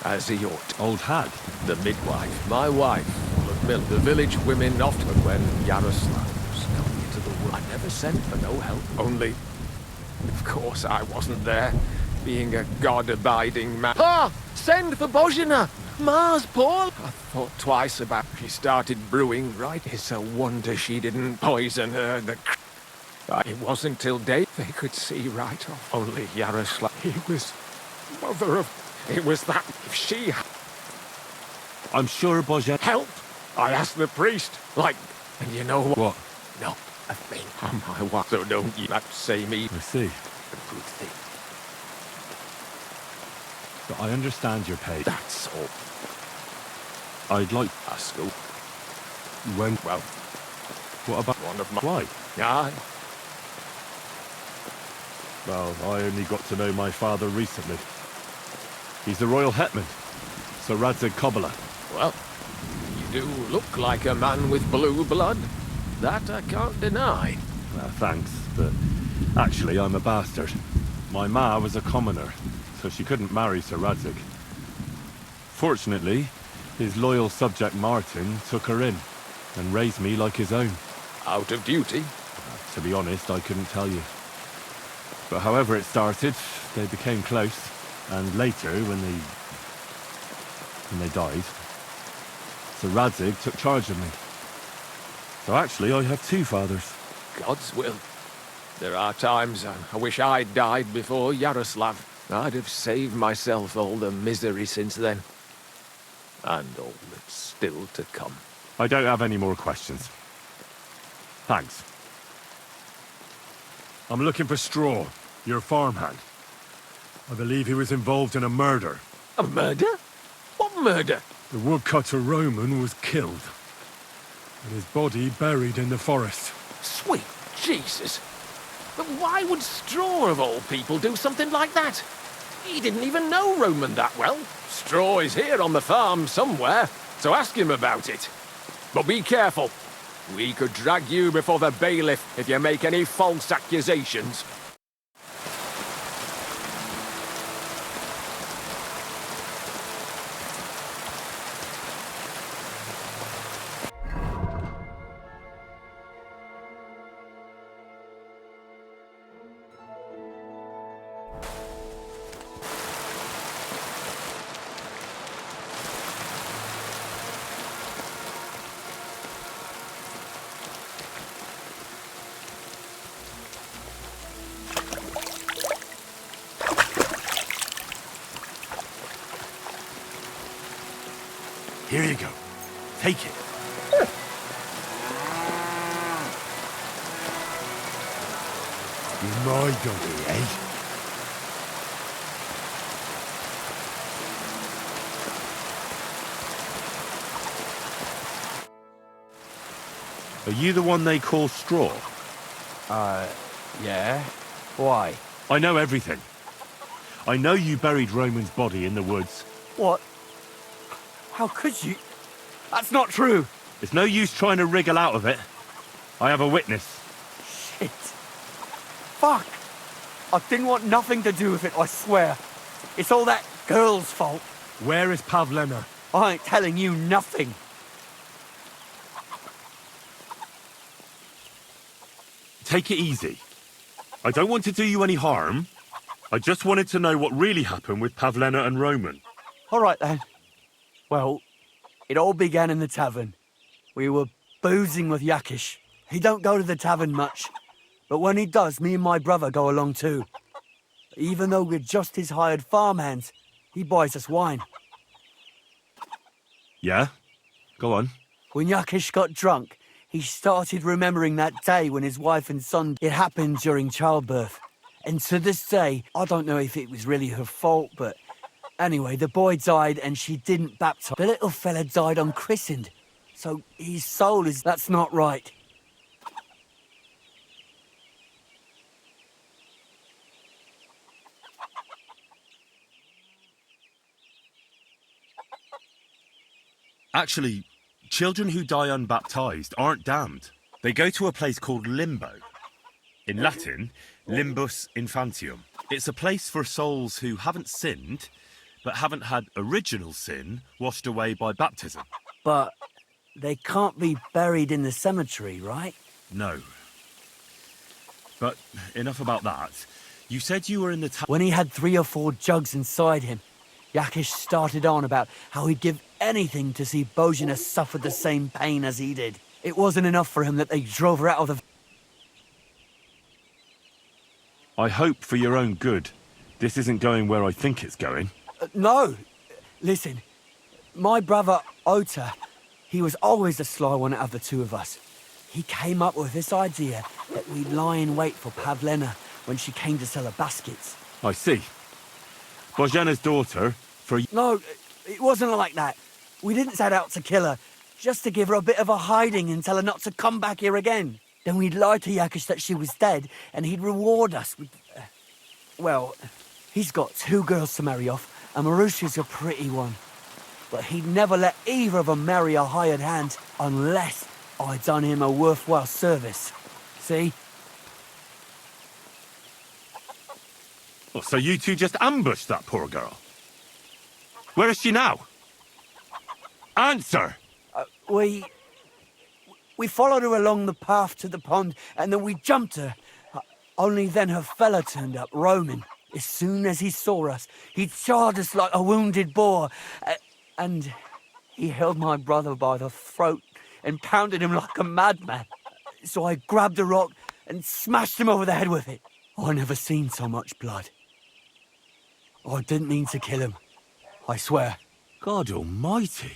as he ought. Old hag? The midwife, my wife, will have milked the village women often when Yaroslav was coming into the world. I never sent for no help. Only, of course, I wasn't there, being a god-abiding man. Ah! Send for Bozhena! Mars, Paul! I thought twice about she started brewing, right? It's a wonder she didn't poison her. It wasn't till day they could see right off. Only Yaroslav. He was mother of... It was that... If she... I'm sure Bozhena... Help! I asked the priest. Like... And you know what? What? No, I think I'm my wife. So don't you say me. I see. A good thing. But I understand your pain. That's all. I'd like... Ask who? When... Well... What about... One of my... Why? Aye. Well, I only got to know my father recently. He's the royal hetman, Sir Radzig Kobyla. Well, you do look like a man with blue blood. That I can't deny. Thanks, but actually I'm a bastard. My ma was a commoner, so she couldn't marry Sir Radzig. Fortunately, his loyal subject Martin took her in and raised me like his own. Out of duty? To be honest, I couldn't tell you. But however it started, they became close, and later, when they died, Sir Radzig took charge of me. So actually, I have two fathers. God's will. There are times I wish I'd died before Yaroslav. I'd have saved myself all the misery since then. And all that's still to come. I don't have any more questions. Thanks. I'm looking for Straw, your farmhand. I believe he was involved in a murder. A murder? What murder? The woodcutter Roman was killed, and his body buried in the forest. Sweet Jesus! But why would Straw, of all people, do something like that? He didn't even know Roman that well. Straw is here on the farm somewhere, so ask him about it. But be careful. We could drag you before the bailiff if you make any false accusations. Here you go. Take it. You're my doggy, eh? Are you the one they call Straw? Yeah. Why? I know everything. I know you buried Roman's body in the woods. What? How could you? That's not true. It's no use trying to wriggle out of it. I have a witness. Shit. Fuck. I didn't want nothing to do with it, I swear. It's all that girl's fault. Where is Pavlena? I ain't telling you nothing. Take it easy. I don't want to do you any harm. I just wanted to know what really happened with Pavlena and Roman. All right, then. Well, it all began in the tavern. We were boozing with Yakish. He don't go to the tavern much, but when he does, me and my brother go along too. Even though we're just his hired farmhands, he buys us wine. Yeah? Go on. When Yakish got drunk, he started remembering that day when his wife and son, it happened during childbirth. And to this day, I don't know if it was really her fault, but anyway, the boy died and she didn't baptize. The little fella died unchristened. So his soul is... That's not right. Actually, children who die unbaptized aren't damned. They go to a place called limbo. In Latin, limbus infantium. It's a place for souls who haven't sinned, but haven't had original sin washed away by baptism. But they can't be buried in the cemetery, right? No. But enough about that. You said you were in the When he had 3 or 4 jugs inside him, Yakish started on about how he'd give anything to see Bozhena suffer the same pain as he did. It wasn't enough for him that they drove her out of the... I hope for your own good, this isn't going where I think it's going. No. Listen, my brother Ota, he was always the sly one out of the two of us. He came up with this idea that we'd lie in wait for Pavlena when she came to sell her baskets. I see. Bozhena's daughter, for... No, it wasn't like that. We didn't set out to kill her, just to give her a bit of a hiding and tell her not to come back here again. Then we'd lie to Yakish that she was dead, and he'd reward us with... well, he's got 2 girls to marry off, and Marusha's a pretty one. But he'd never let either of them marry a hired hand unless I'd done him a worthwhile service. See? Oh, so you two just ambushed that poor girl? Where is she now? Answer! We followed her along the path to the pond, and then we jumped her. Only then her fella turned up, Roman. As soon as he saw us, he charged us like a wounded boar. And he held my brother by the throat and pounded him like a madman. So I grabbed a rock and smashed him over the head with it. I never seen so much blood. I didn't mean to kill him. I swear. God almighty.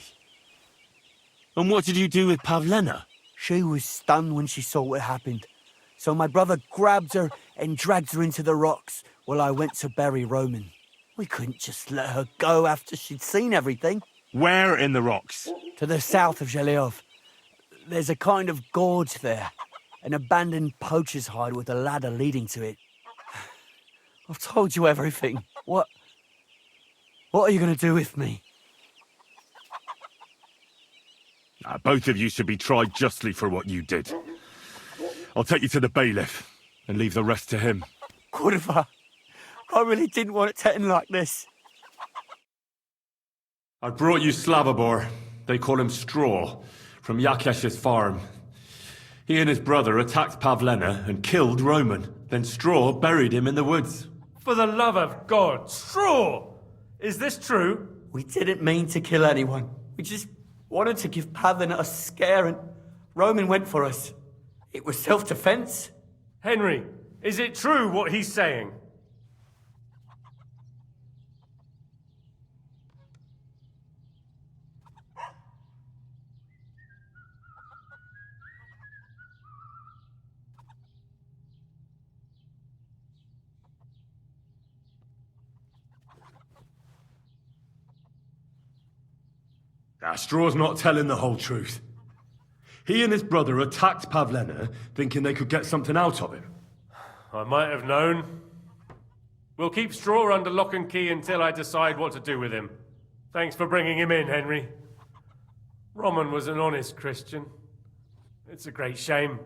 And what did you do with Pavlena? She was stunned when she saw what happened. So my brother grabbed her and dragged her into the rocks while I went to bury Roman. We couldn't just let her go after she'd seen everything. Where in the rocks? To the south of JAAA. There's a kind of gorge there. An abandoned poacher's hide with a ladder leading to it. I've told you everything. What are you going to do with me? Both of you should be tried justly for what you did. I'll take you to the bailiff and leave the rest to him. Kurva, I really didn't want it to end like this. I brought you Slavobor. They call him Straw, from Yakesh's farm. He and his brother attacked Pavlena and killed Roman. Then Straw buried him in the woods. For the love of God, Straw! Is this true? We didn't mean to kill anyone. We just wanted to give Pavlena a scare, and Roman went for us. It was self-defense. Henry, is it true what he's saying? Straw's not telling the whole truth. He and his brother attacked Pavlena, thinking they could get something out of him. I might have known. We'll keep Straw under lock and key until I decide what to do with him. Thanks for bringing him in, Henry. Roman was an honest Christian. It's a great shame.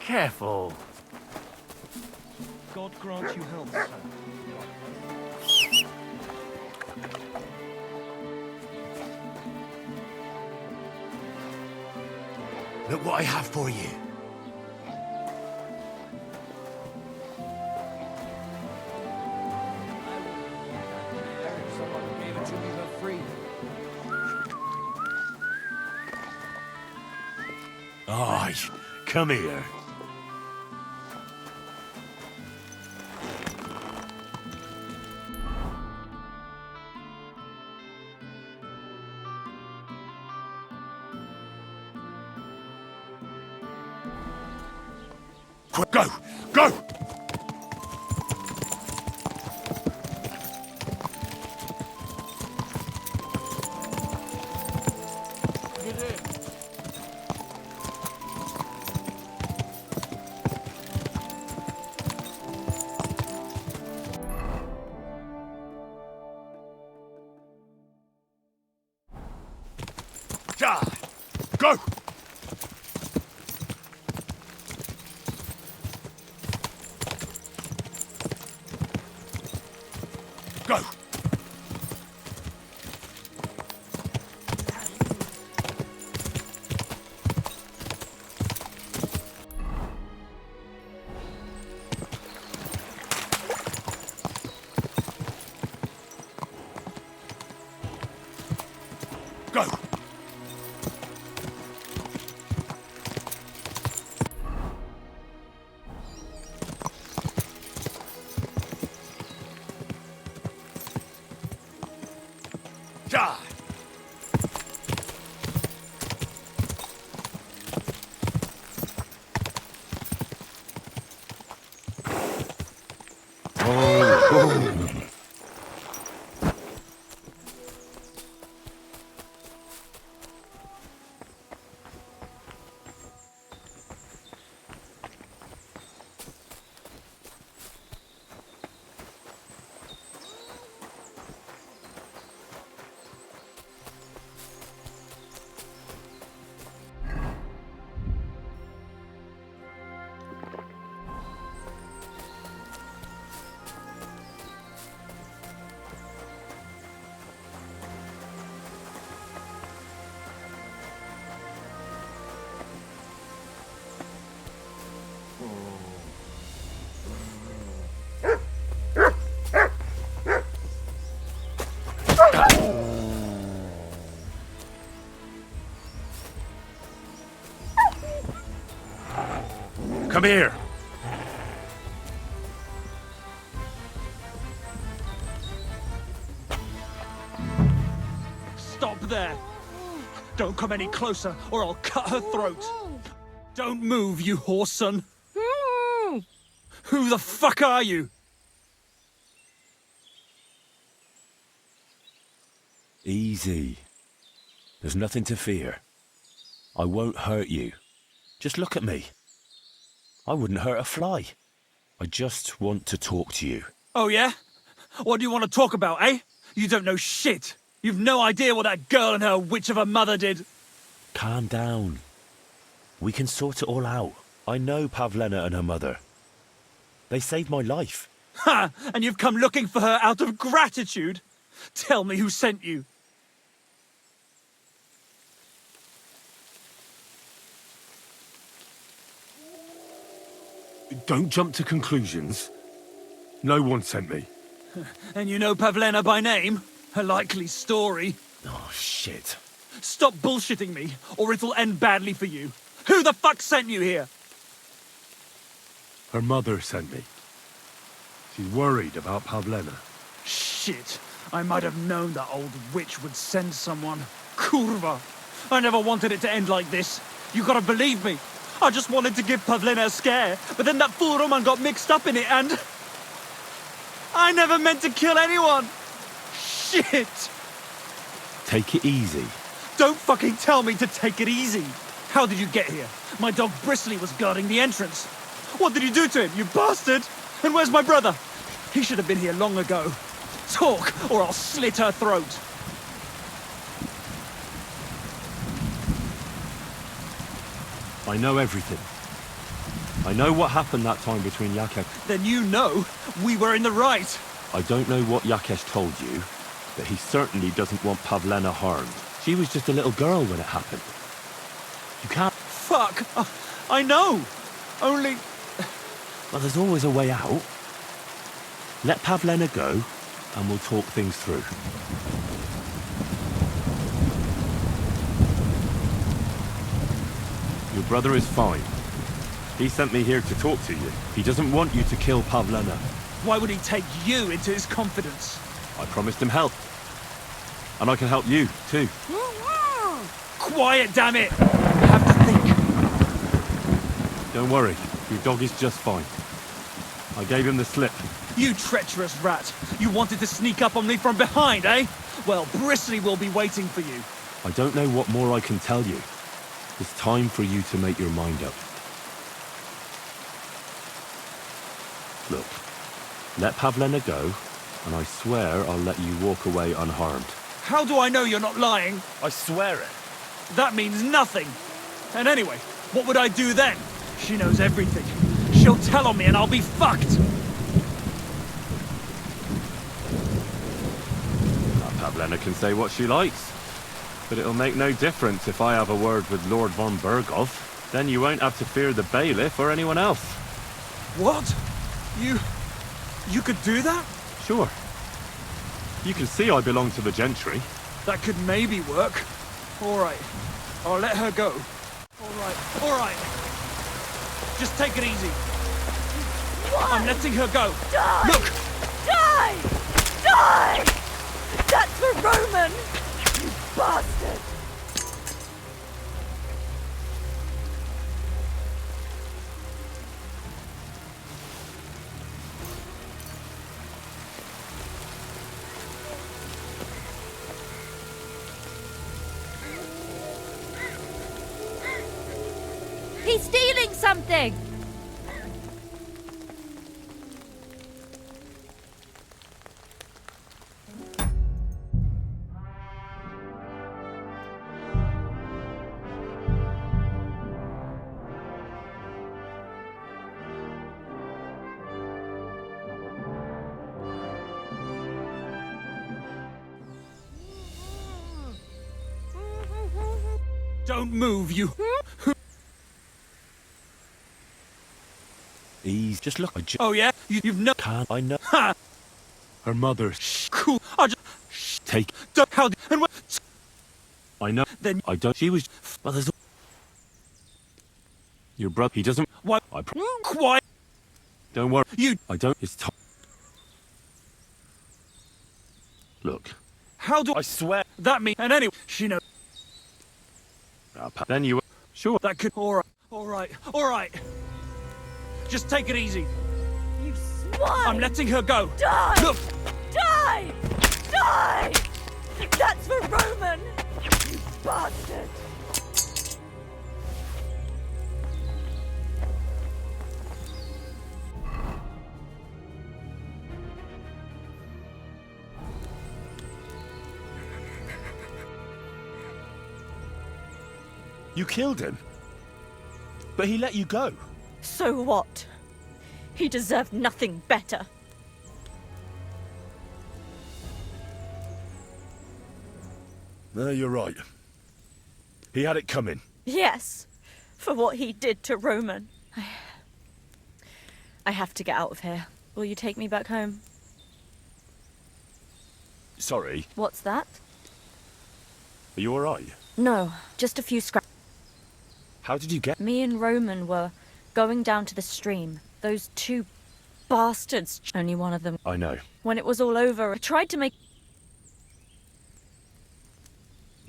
Careful. God grant you health, sir. Look what I have for you. Someone gave it to me for free. Aye, come here. Go! Go! Ja! Go! Go! Go! Ja! Come here. Stop there! Don't come any closer, or I'll cut her throat. Don't move, you horse son. Who the fuck are you? Easy. There's nothing to fear. I won't hurt you. Just look at me. I wouldn't hurt a fly. I just want to talk to you. Oh, yeah? What do you want to talk about, eh? You don't know shit. You've no idea what that girl and her witch of a mother did. Calm down. We can sort it all out. I know Pavlena and her mother. They saved my life. Ha! And you've come looking for her out of gratitude? Tell me who sent you. Don't jump to conclusions. No one sent me. And you know Pavlena by name? A likely story. Oh, shit. Stop bullshitting me, or it'll end badly for you. Who the fuck sent you here? Her mother sent me. She's worried about Pavlena. Shit. I might have known that old witch would send someone. Kurva. I never wanted it to end like this. You gotta believe me. I just wanted to give Pavlena a scare, but then that fool Roman got mixed up in it and... I never meant to kill anyone! Shit! Take it easy. Don't fucking tell me to take it easy! How did you get here? My dog Bristly was guarding the entrance. What did you do to him, you bastard? And where's my brother? He should have been here long ago. Talk, or I'll slit her throat. I know everything. I know what happened that time between Yakesh. Then you know we were in the right. I don't know what Yakesh told you, but he certainly doesn't want Pavlena harmed. She was just a little girl when it happened. You can't... Fuck! I know! Only... Well, there's always a way out. Let Pavlena go, and we'll talk things through. Your brother is fine. He sent me here to talk to you. He doesn't want you to kill Pavlena. Why would he take you into his confidence? I promised him help. And I can help you, too. Quiet, damn it! I have to think. Don't worry. Your dog is just fine. I gave him the slip. You treacherous rat! You wanted to sneak up on me from behind, eh? Well, Bristly will be waiting for you. I don't know what more I can tell you. It's time for you to make your mind up. Look, let Pavlena go, and I swear I'll let you walk away unharmed. How do I know you're not lying? I swear it. That means nothing. And anyway, what would I do then? She knows everything. She'll tell on me and I'll be fucked. Pavlena can say what she likes. But it'll make no difference if I have a word with Lord von Berghoff. Then you won't have to fear the bailiff or anyone else. What? You could do that? Sure. You can see I belong to the gentry. That could maybe work. All right. I'll let her go. All right. Just take it easy. What? I'm letting her go. Die! Look! Die! Die! That's for Roman! You bastard! He's stealing something! Don't move, you... Ease. Just look. Oh, yeah? You've no... Can't I know? Ha! Her mother. Cool. I just... Take. How... And what... I know. Then... I don't... She was... Well, there's... Your brother... He doesn't... What? Quiet. Don't worry. You... I don't... It's time. Look. How do... I swear... That me... And anyway, she knows... Then you... Sure. That could... All right. Just take it easy. You swine! I'm letting her go. Die! Look! Die! Die! That's for Roman! You bastard! You killed him. But he let you go. So what? He deserved nothing better. No, you're right. He had it coming. Yes, for what he did to Roman. I have to get out of here. Will you take me back home? Sorry. What's that? Are you alright? No, just a few scraps. How did you get... Me and Roman were going down to the stream. Those two bastards, only one of them. I know. When it was all over, I tried to make...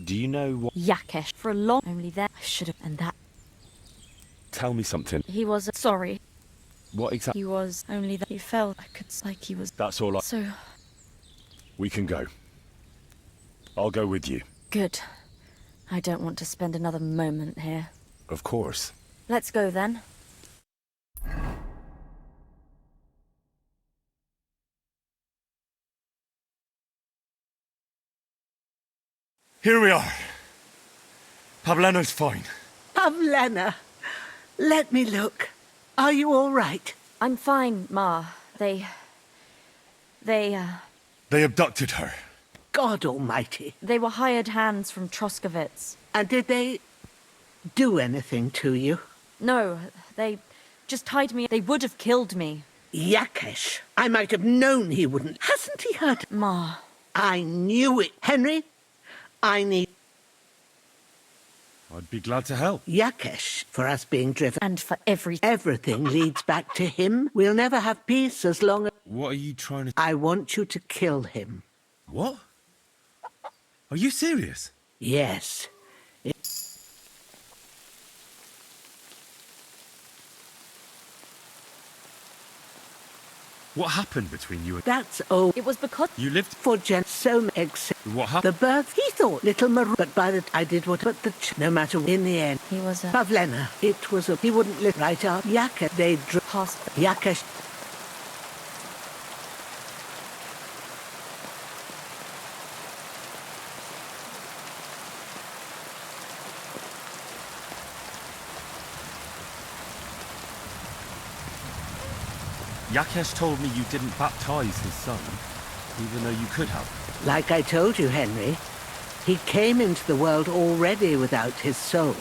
Do you know what... Yakesh for a long... Only that I should have... And that... Tell me something. He was... Sorry. What exactly? He was only that he felt I could like he was. That's all I... So We can go. I'll go with you. good. I don't want to spend another moment here. Of course. Let's go then. Here we are. Pavleno's fine. Pavlena, let me look. Are you all right? I'm fine, Ma. They They abducted her. God almighty. They were hired hands from Troskovitz. And did they do anything to you? No, they just tied me. They would have killed me. Yakesh. I might have known he wouldn't. Hasn't he hurt? Ma. I knew it. Henry, I need I'd be glad to help. Yakesh for us being driven. And for everything leads back to him. We'll never have peace as long as... What are you trying to... I want you to kill him. What? Are you serious? Yes. What happened between you and... That's all. It was because... You lived... For Jen, so except What happened? the birth. He thought little Maru, but by the I did what. But the no matter. In the end, He was a... Pavlena. It was a. He wouldn't live right up. Yakesh. They past... Yakesh. Yakesh told me you didn't baptize his son, even though you could have. Like I told you, Henry, he came into the world already without his soul.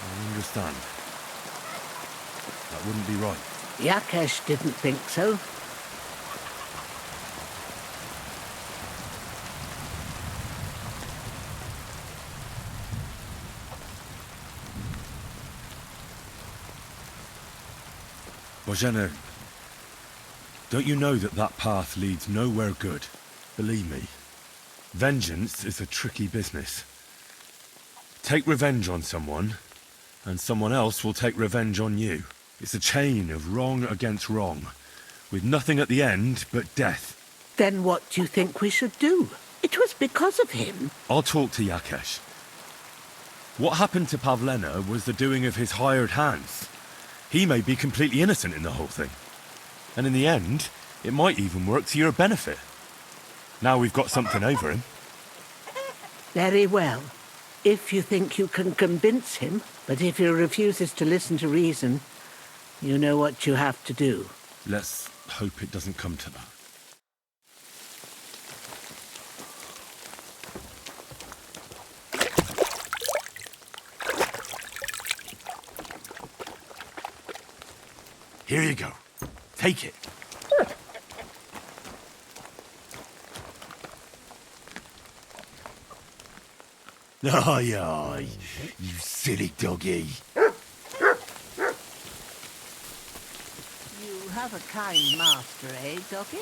I understand. That wouldn't be right. Yakesh didn't think so. Bozhena, don't you know that that path leads nowhere good? Believe me, vengeance is a tricky business. Take revenge on someone, and someone else will take revenge on you. It's a chain of wrong against wrong, with nothing at the end but death. Then what do you think we should do? It was because of him. I'll talk to Yakesh. What happened to Pavlena was the doing of his hired hands. He may be completely innocent in the whole thing. And in the end, it might even work to your benefit. Now we've got something over him. Very well. If you think you can convince him, but if he refuses to listen to reason, you know what you have to do. Let's hope it doesn't come to that. Here you go. Take it. Aye, aye, you silly doggy. You have a kind master, eh, Doggy?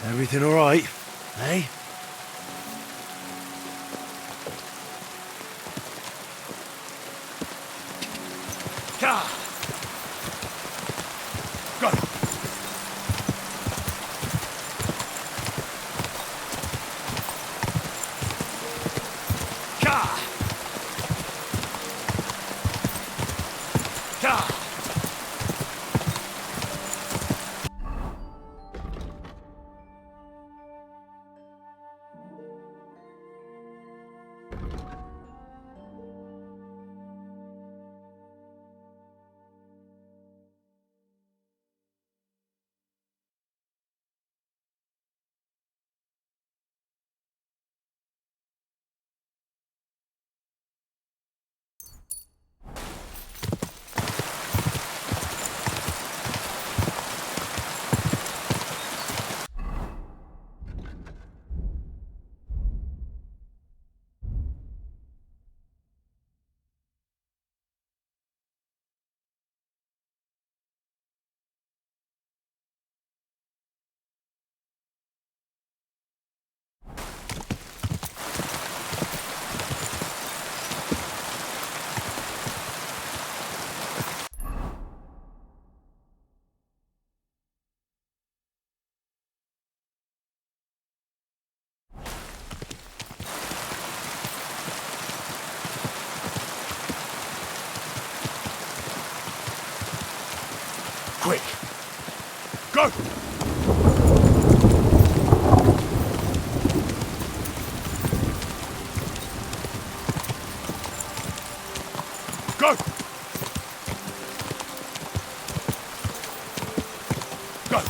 Everything all right, eh? Quick! Go! Go! Go!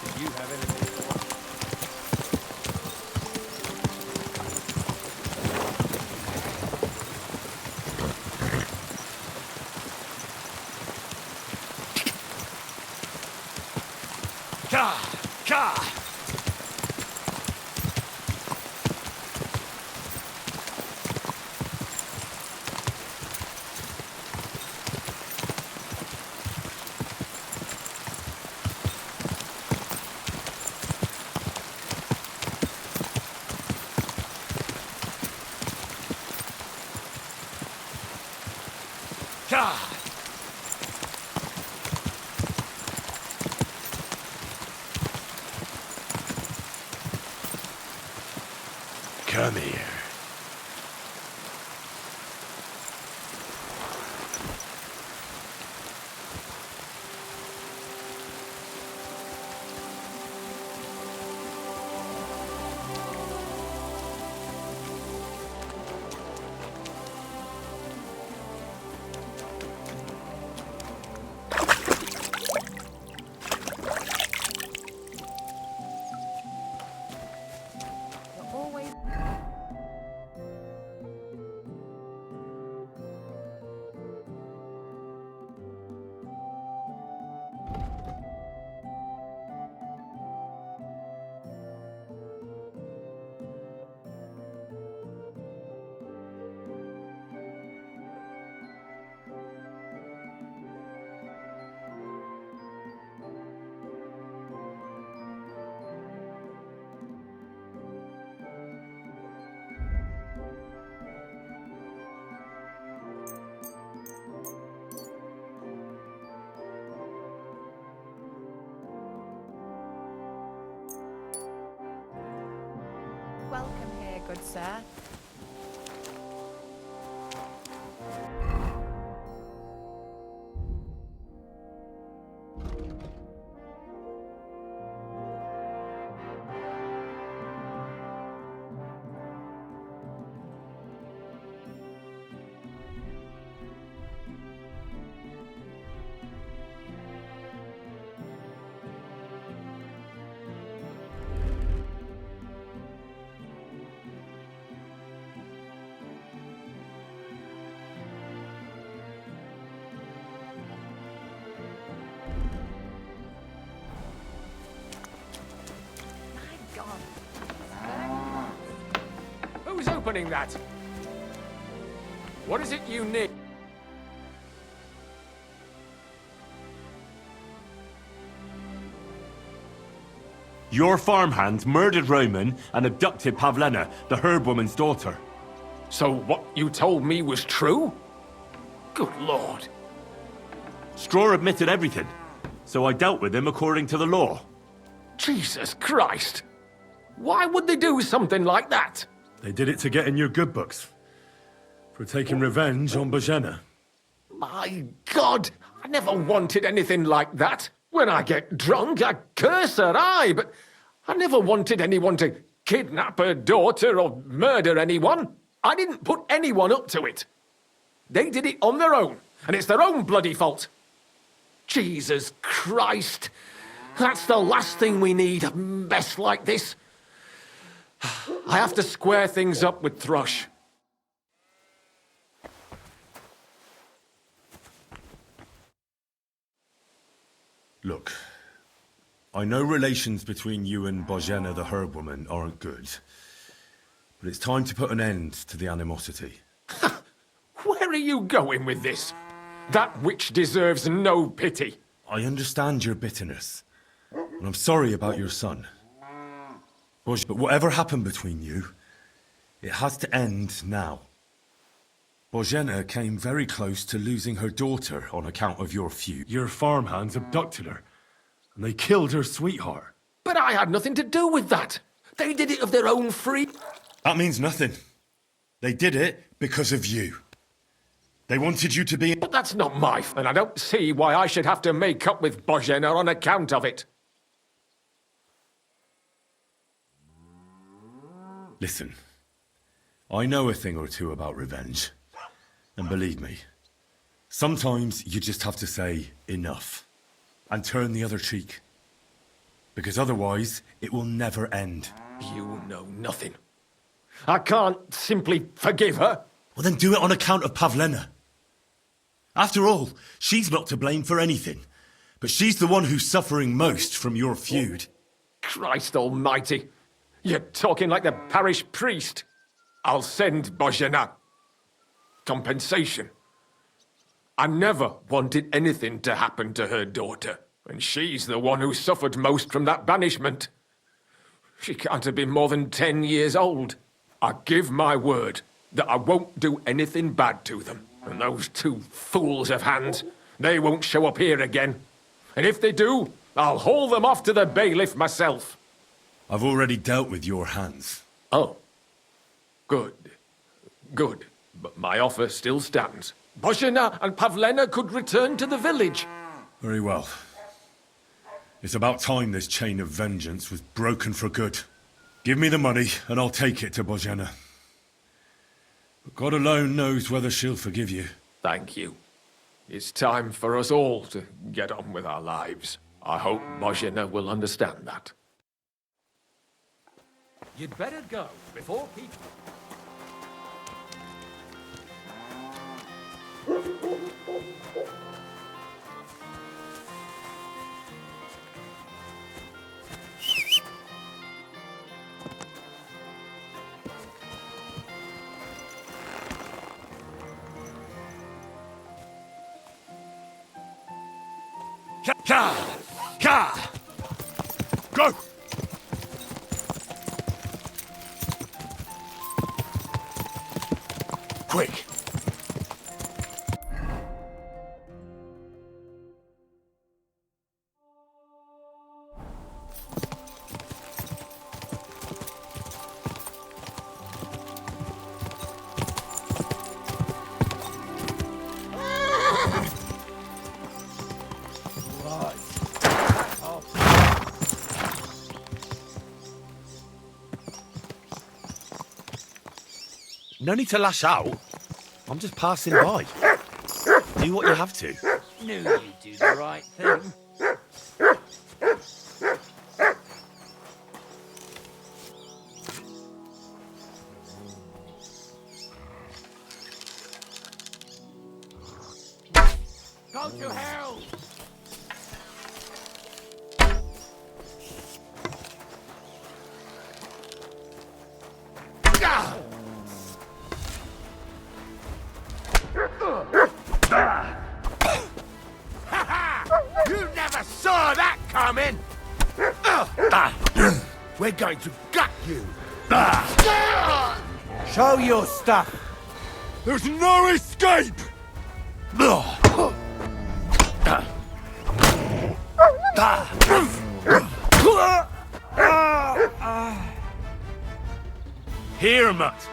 Do you have anything for us? Ka! Ka! Ka! Come here. Welcome here, good sir. Who's opening that? What is it you need? Your farmhand murdered Roman and abducted Pavlena, the herb woman's daughter. So what you told me was true? Good lord. Straw admitted everything, so I dealt with him according to the law. Jesus Christ! Why would they do something like that? They did it to get in your good books. For taking revenge on Bozhena. My God! I never wanted anything like that. When I get drunk, I curse her, aye, but I never wanted anyone to kidnap her daughter or murder anyone. I didn't put anyone up to it. They did it on their own, and it's their own bloody fault. Jesus Christ! That's the last thing we need, a mess like this. I have to square things up with Thrush. Look, I know relations between you and Bozhena the herb woman aren't good, but it's time to put an end to the animosity. Where are you going with this? That witch deserves no pity. I understand your bitterness, and I'm sorry about your son. But whatever happened between you, it has to end now. Bozhena came very close to losing her daughter on account of your feud. Your farmhands abducted her, and they killed her sweetheart. But I had nothing to do with that. They did it of their own free... That means nothing. They did it because of you. They wanted you to be... But that's not my fault, and I don't see why I should have to make up with Bozhena on account of it. Listen, I know a thing or two about revenge. And believe me, sometimes you just have to say enough and turn the other cheek. Because otherwise, it will never end. You know nothing. I can't simply forgive her. Well, then do it on account of Pavlena. After all, she's not to blame for anything. But she's the one who's suffering most from your feud. Christ almighty. You're talking like the parish priest. I'll send Bozhena. Compensation. I never wanted anything to happen to her daughter. And she's the one who suffered most from that banishment. She can't have been more than 10 years old. I give my word that I won't do anything bad to them. And those two fools of hands, they won't show up here again. And if they do, I'll haul them off to the bailiff myself. I've already dealt with your hands. Oh. Good. Good. But my offer still stands. Bozhena and Pavlena could return to the village. Very well. It's about time this chain of vengeance was broken for good. Give me the money, and I'll take it to Bozhena. But God alone knows whether she'll forgive you. Thank you. It's time for us all to get on with our lives. I hope Bozhena will understand that. You'd better go before people... Go! Quick! No need to lash out. I'm just passing by. Do what you have to. Knew you'd do the right thing. Go to hell! You never saw that coming! We're going to gut you! Show your stuff! There's no escape! Here, Mutt.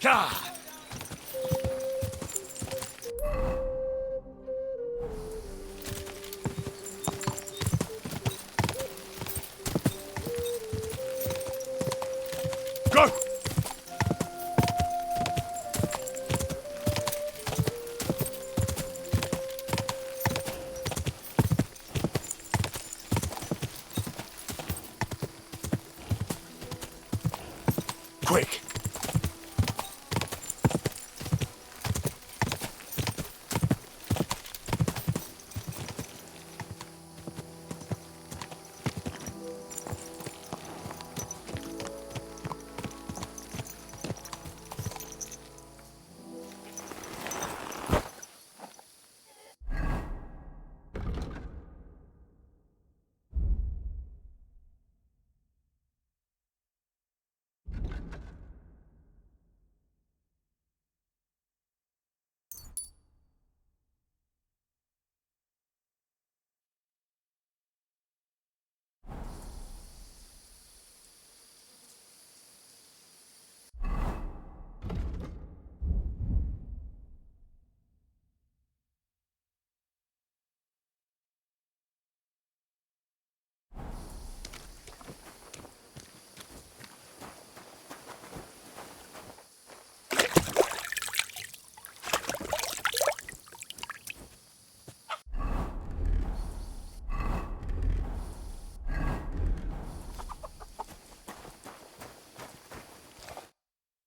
Gah! Go! Quick!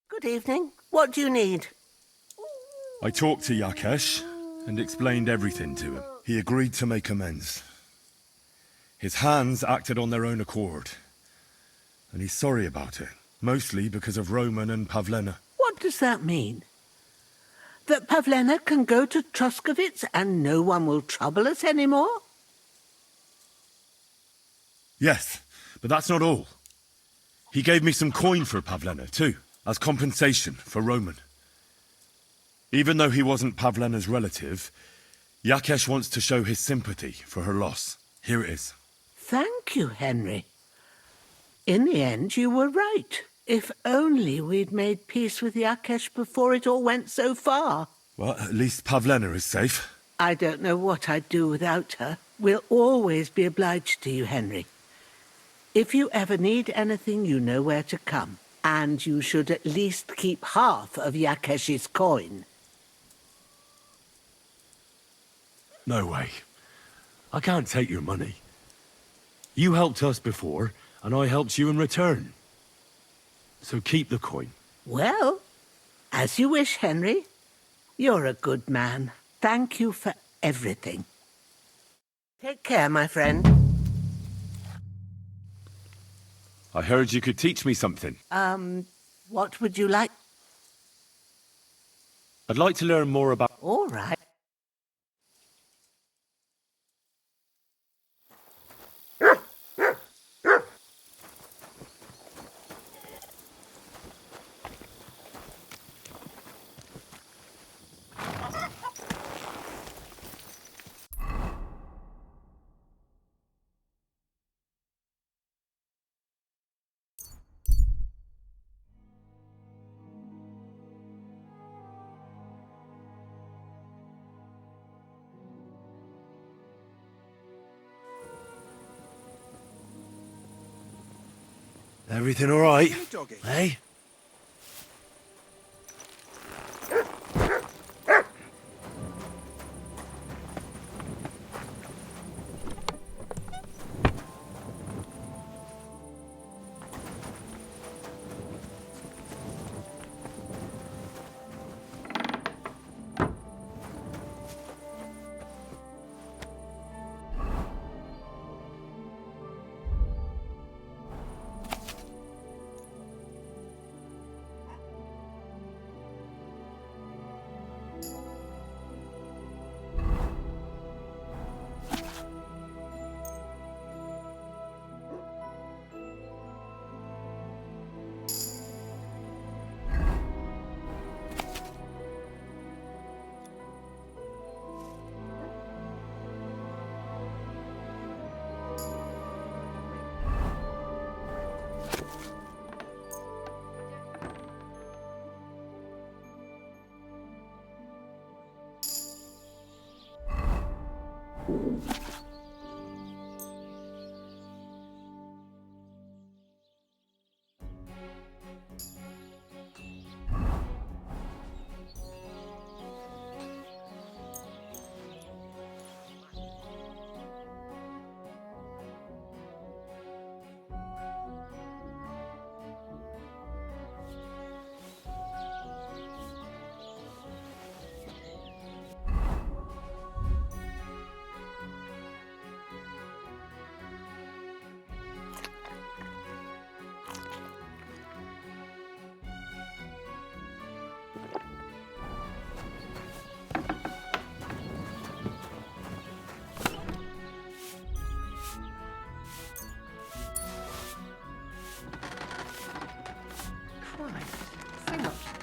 Good evening. What do you need? I talked to Yakesh and explained everything to him. He agreed to make amends. His hands acted on their own accord, and he's sorry about it, mostly because of Roman and Pavlena. What does that mean? That Pavlena can go to Truskovitz and no one will trouble us anymore? Yes, but that's not all. He gave me some coin for Pavlena, too, as compensation for Roman. Even though he wasn't Pavlena's relative, Yakesh wants to show his sympathy for her loss. Here it is. Thank you, Henry. In the end, you were right. If only we'd made peace with Yakesh before it all went so far. Well, at least Pavlena is safe. I don't know what I'd do without her. We'll always be obliged to you, Henry. If you ever need anything, you know where to come. And you should at least keep half of Yakesh's coin. No way. I can't take your money. You helped us before, and I helped you in return. So keep the coin. Well, as you wish, Henry. You're a good man. Thank you for everything. Take care, my friend. I heard you could teach me something. What would you like? I'd like to learn more about... All right. Everything all right? Hey?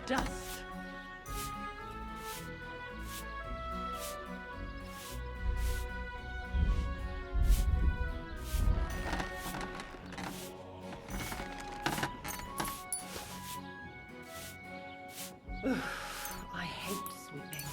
dust. I hate sweeping.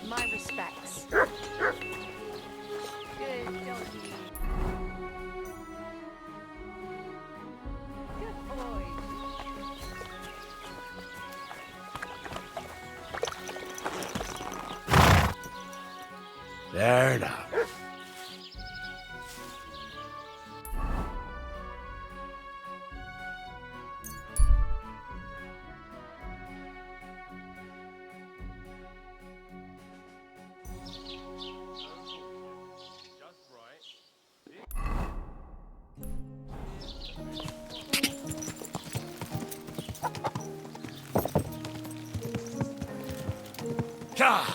My respects. Good doggy. Good boy. There now. God!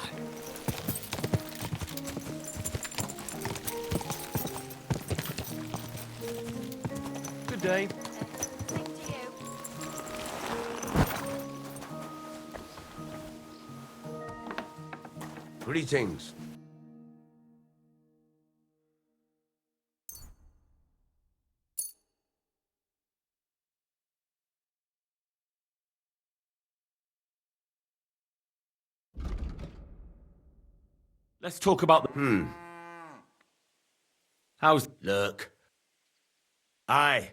Good day. Greetings. Let's talk about the... How's... Look. Aye.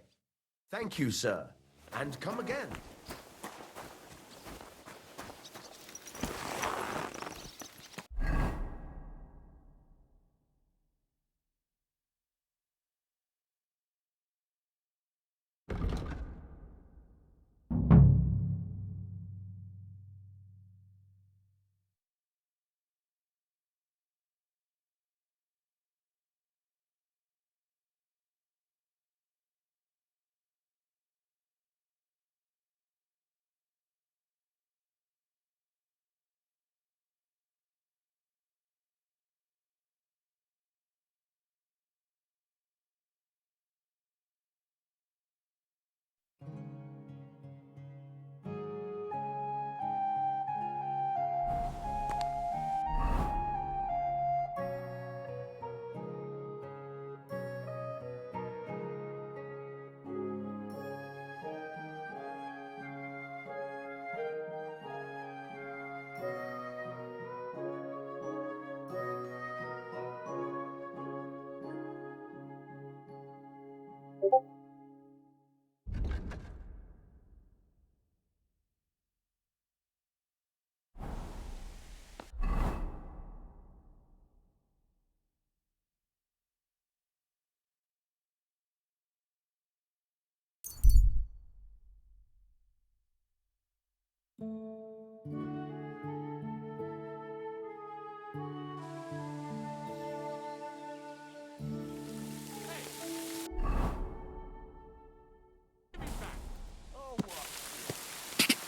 Thank you, sir. And come again.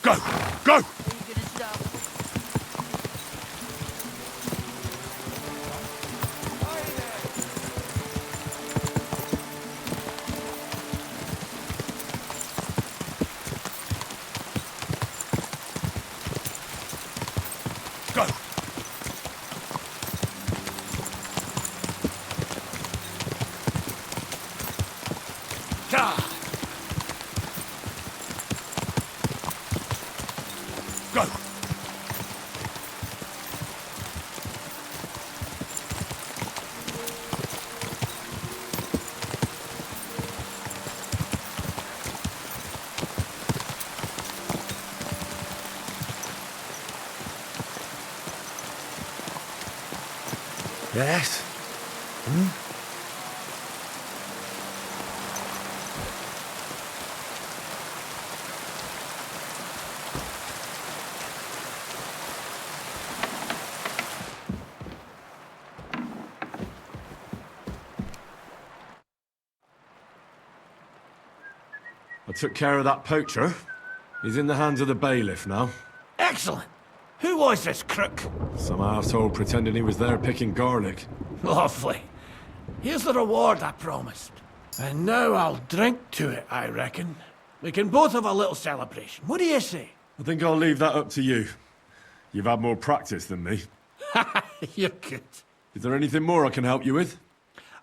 Go! Go! Go! God! Go! Yes? took care of that poacher. He's in the hands of the bailiff now. Excellent. Who was this crook? Some arsehole pretending he was there picking garlic. Lovely. Here's the reward I promised. And now I'll drink to it, I reckon. We can both have a little celebration. What do you say? I think I'll leave that up to you. You've had more practice than me. You're good. Is there anything more I can help you with?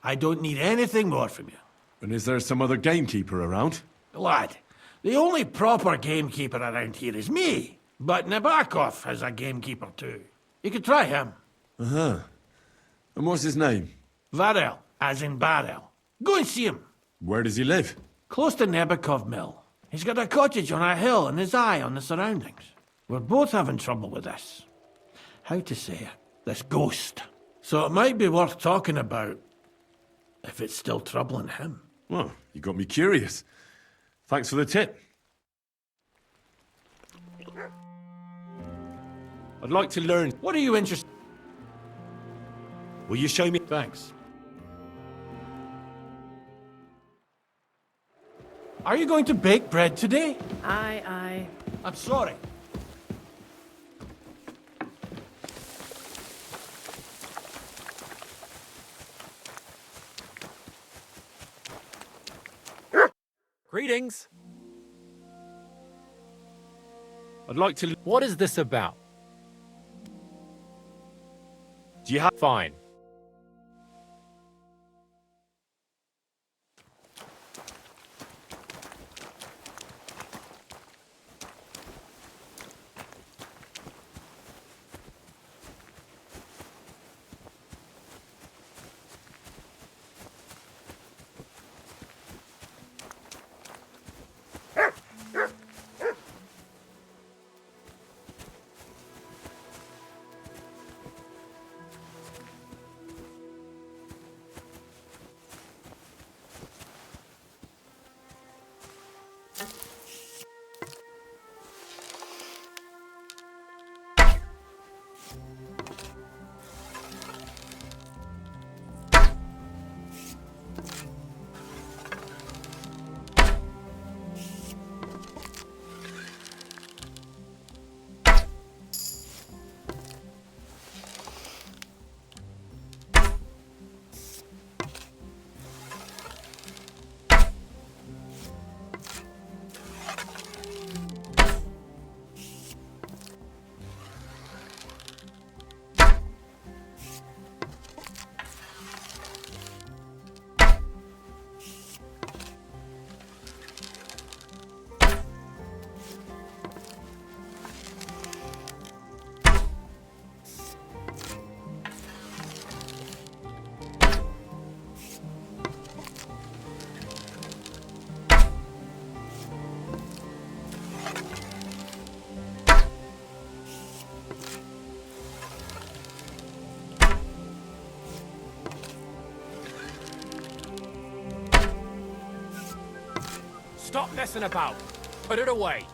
I don't need anything more from you. And is there some other gamekeeper around? Lad, the only proper gamekeeper around here is me. But Nabokov has a gamekeeper too. You could try him. Uh-huh. And what's his name? Varel, as in barrel. Go and see him. Where does he live? Close to Nabokov Mill. He's got a cottage on a hill and his eye on the surroundings. We're both having trouble with this. How to say it? This ghost. So it might be worth talking about if it's still troubling him. Well, you got me curious. Thanks for the tip. I'd like to learn. What are you interested? Will you show me? Thanks. Are you going to bake bread today? Aye. I'm sorry. Greetings. I'd like to... What is this about? Do you have... Fine. Stop messing about. Put it away.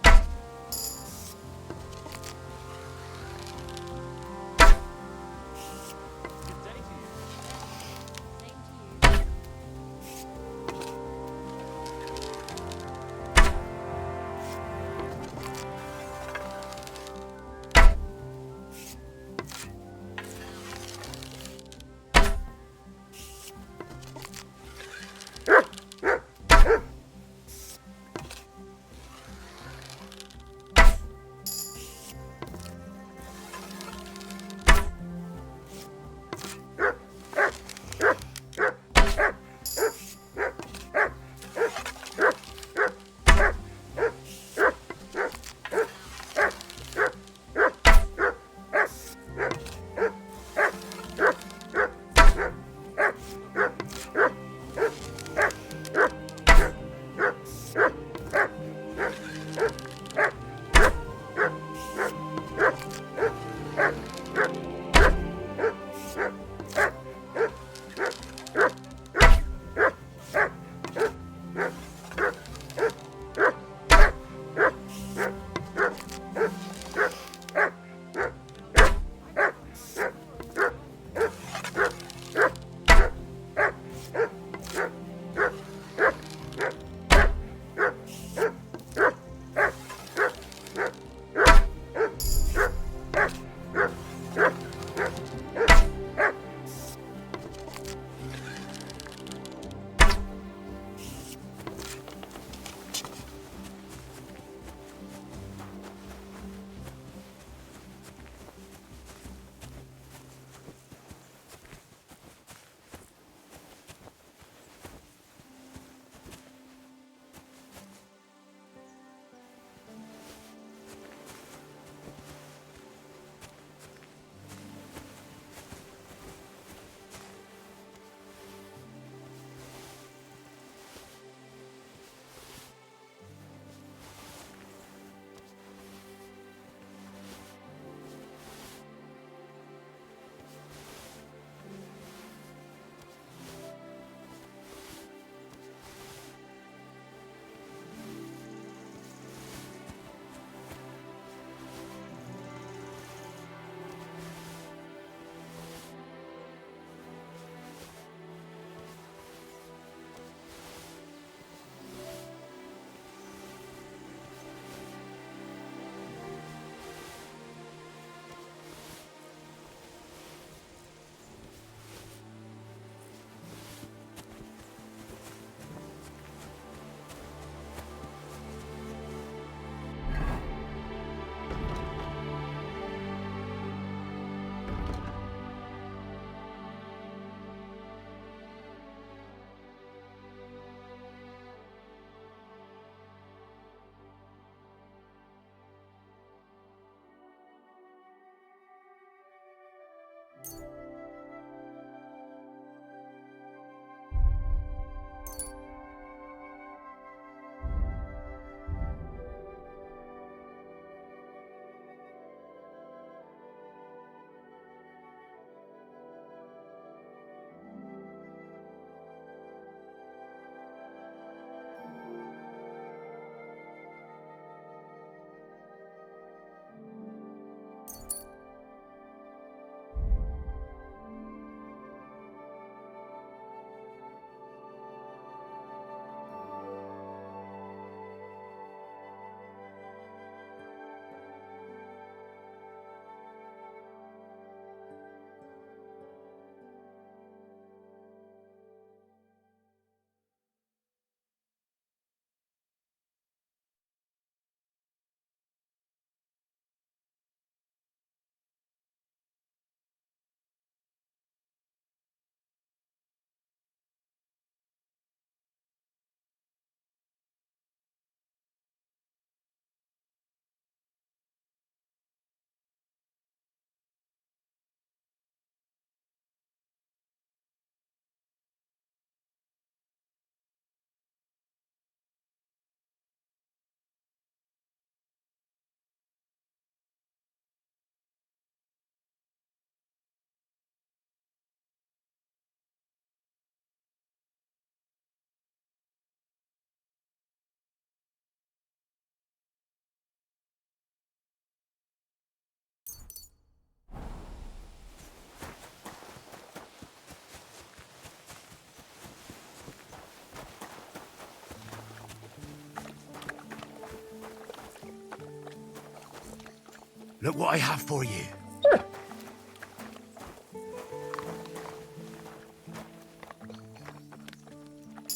Look what I have for you.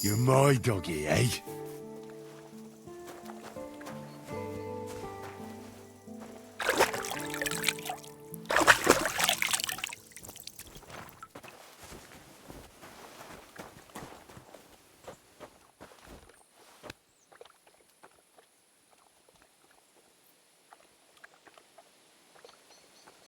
You're my doggy, eh?